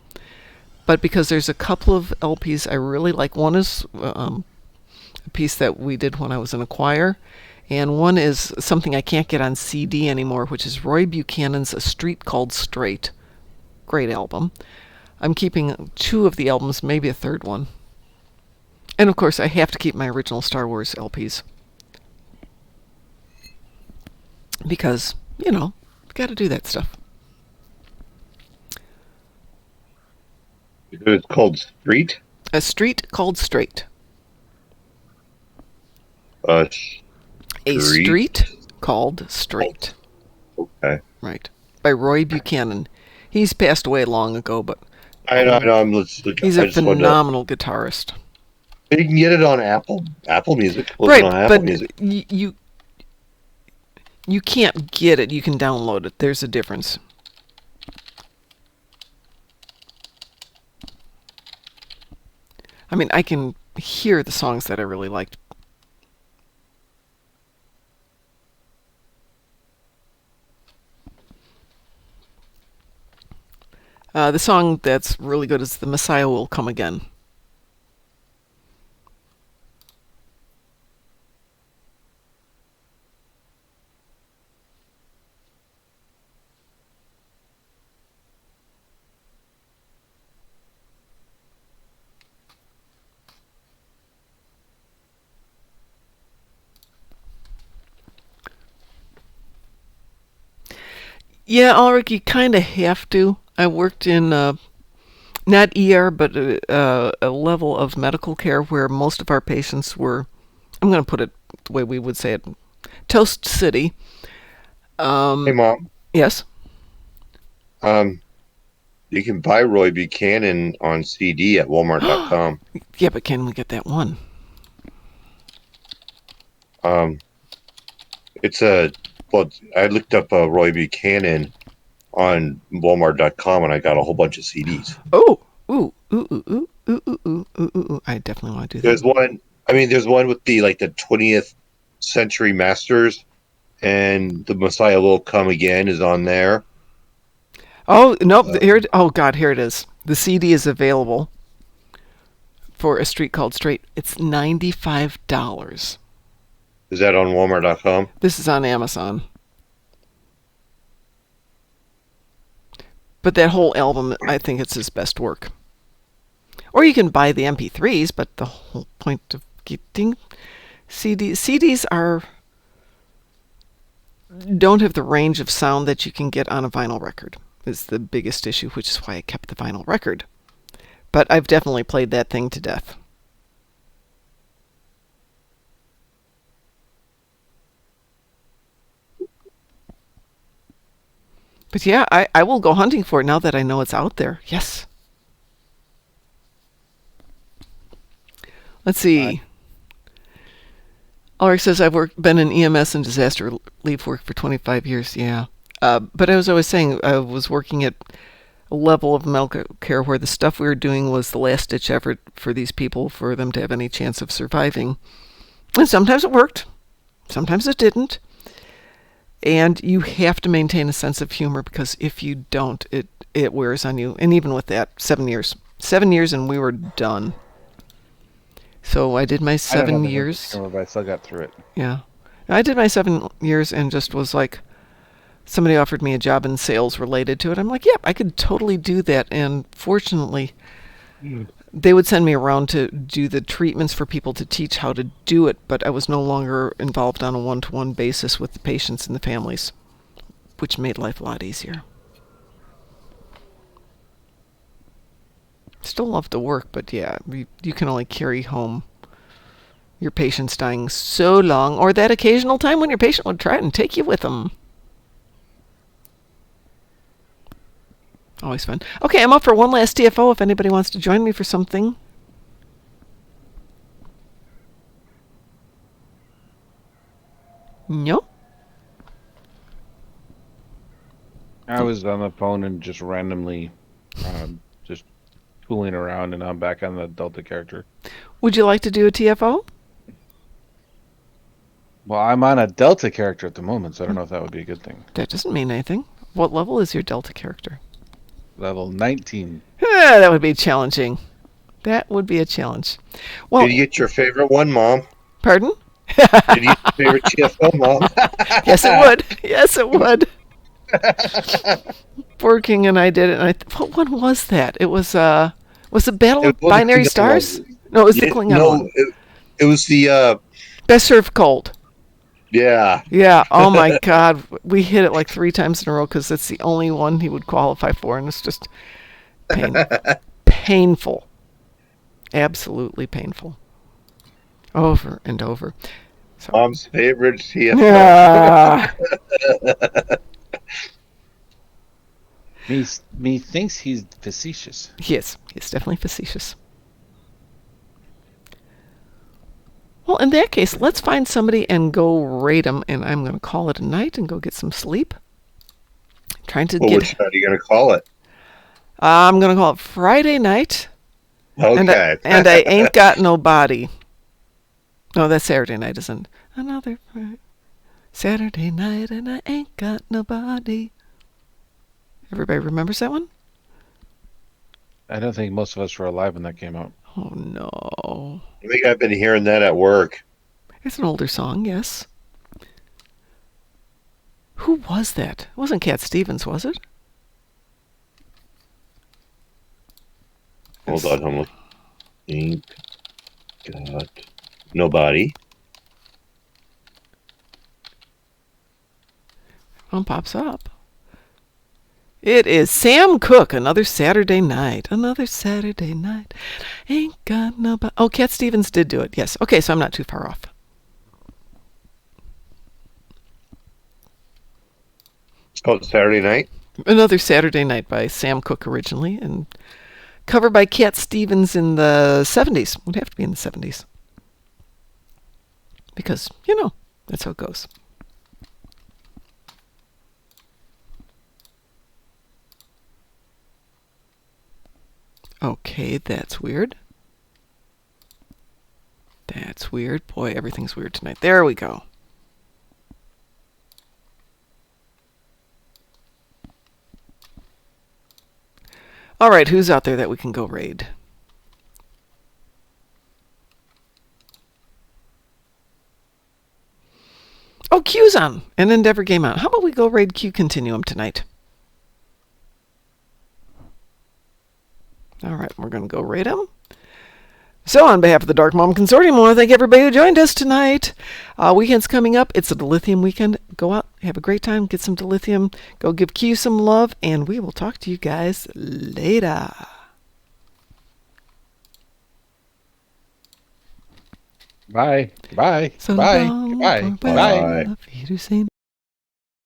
But because there's a couple of LPs I really like. One is a piece that we did when I was in a choir, and one is something I can't get on CD anymore, which is Roy Buchanan's A Street Called Straight. Great album. I'm keeping 2 of the albums, maybe a third one. And of course, I have to keep my original Star Wars LPs. Because, got to do that stuff. It's called Street? A Street Called Straight. A Street Called Straight. Okay. Right. By Roy Buchanan. He's passed away long ago, but I know. He's a phenomenal guitarist. You can get it on Apple Music. Right, on Apple but Music. you can't get it. You can download it. There's a difference. I mean, I can hear the songs that I really liked. The song that's really good is The Messiah Will Come Again. Yeah, Ulrich, you kind of have to. I worked in not ER, but a level of medical care where most of our patients were, I'm going to put it the way we would say it, Toast City. Hey, Mom. Yes. You can buy Roy Buchanan on CD at Walmart.com. Yeah, but can we get that one? It's a well. I looked up Roy Buchanan on Walmart.com, and I got a whole bunch of CDs. Oh, ooh, ooh, ooh, ooh, ooh, ooh, ooh, ooh, ooh. I definitely want to do There's that. one. I mean, there's one with the 20th Century Masters, and the Messiah Will Come Again is on there. Oh nope! Oh God, here it is. The CD is available for A Street Called Straight. It's $95. Is that on Walmart.com? This is on Amazon. But that whole album, I think it's his best work. Or you can buy the MP3s, but the whole point of getting CDs don't have the range of sound that you can get on a vinyl record. Is the biggest issue, which is why I kept the vinyl record. But I've definitely played that thing to death. But yeah, I will go hunting for it now that I know it's out there. Yes. Let's see. Ulrich says, I've been in EMS and disaster relief work for 25 years. Yeah. But I was always saying I was working at a level of medical care where the stuff we were doing was the last ditch effort for these people, for them to have any chance of surviving. And sometimes it worked. Sometimes it didn't. And you have to maintain a sense of humor, because if you don't, it wears on you. And even with that, 7 years. 7 years and we were done. So I did my 7 years. But I still got through it. Yeah. I did my 7 years and just was like, somebody offered me a job in sales related to it. I'm like, yep, I could totally do that. And fortunately, they would send me around to do the treatments for people to teach how to do it, but I was no longer involved on a one-to-one basis with the patients and the families, which made life a lot easier. Still love to work, but yeah, you can only carry home your patients dying so long, or that occasional time when your patient would try and take you with them. Always fun. Okay, I'm up for one last TFO if anybody wants to join me for something. No? I was on the phone and just randomly just fooling around, and I'm back on the Delta character. Would you like to do a TFO? Well, I'm on a Delta character at the moment, so I don't know if that would be a good thing. That doesn't mean anything. What level is your Delta character? Level 19. That would be challenging. That would be a challenge. Well, Did you get your favorite one, Mom? pardon? Did you get your favorite TFO, Mom? Yes, it would. Yes, it would. King and I did it. And what one was that? It was it the Battle of Binary Stars? No, it was the Klingon one. It was the Best Served Cold. yeah. Yeah. Oh my God, we hit it like 3 times in a row because it's the only one he would qualify for, and it's just painful, absolutely painful, over and over. So. Mom's favorite TFO. Yeah. Me thinks he's facetious. He is. He's definitely facetious. Well, in that case, let's find somebody and go raid them, and I'm going to call it a night and go get some sleep. Trying to get. Which night are you going to call it? I'm going to call it Friday night. Okay. And I ain't got no body. No, that's Saturday night, isn't it? Another Saturday night, and I ain't got no body. Everybody remembers that one? I don't think most of us were alive when that came out. Oh, no. I think I've been hearing that at work. It's an older song, yes. Who was that? It wasn't Cat Stevens, was it? Hold on, I'm looking. Ain't got nobody. One pops up. It is Sam Cooke. Another Saturday night. Another Saturday night. Ain't got nobody. Oh, Cat Stevens did do it. Yes. Okay, so I'm not too far off. It's called Saturday Night. Another Saturday Night by Sam Cooke originally, and covered by Cat Stevens in the 70s. Would have to be in the 70s. Because, that's how it goes. Okay, that's weird. That's weird. Boy, everything's weird tonight. There we go. All right, who's out there that we can go raid? Oh, Q's on. An Endeavor game on. How about we go raid Q Continuum tonight? All right, we're going to go raid him. So on behalf of the DarkMom Consortium, I want to thank everybody who joined us tonight. Weekend's coming up. It's a dilithium weekend. Go out, have a great time, get some dilithium, go give Q some love, and we will talk to you guys later. Bye. Bye. So Bye. long, Bye. farewell, Bye. auf Wiedersehen.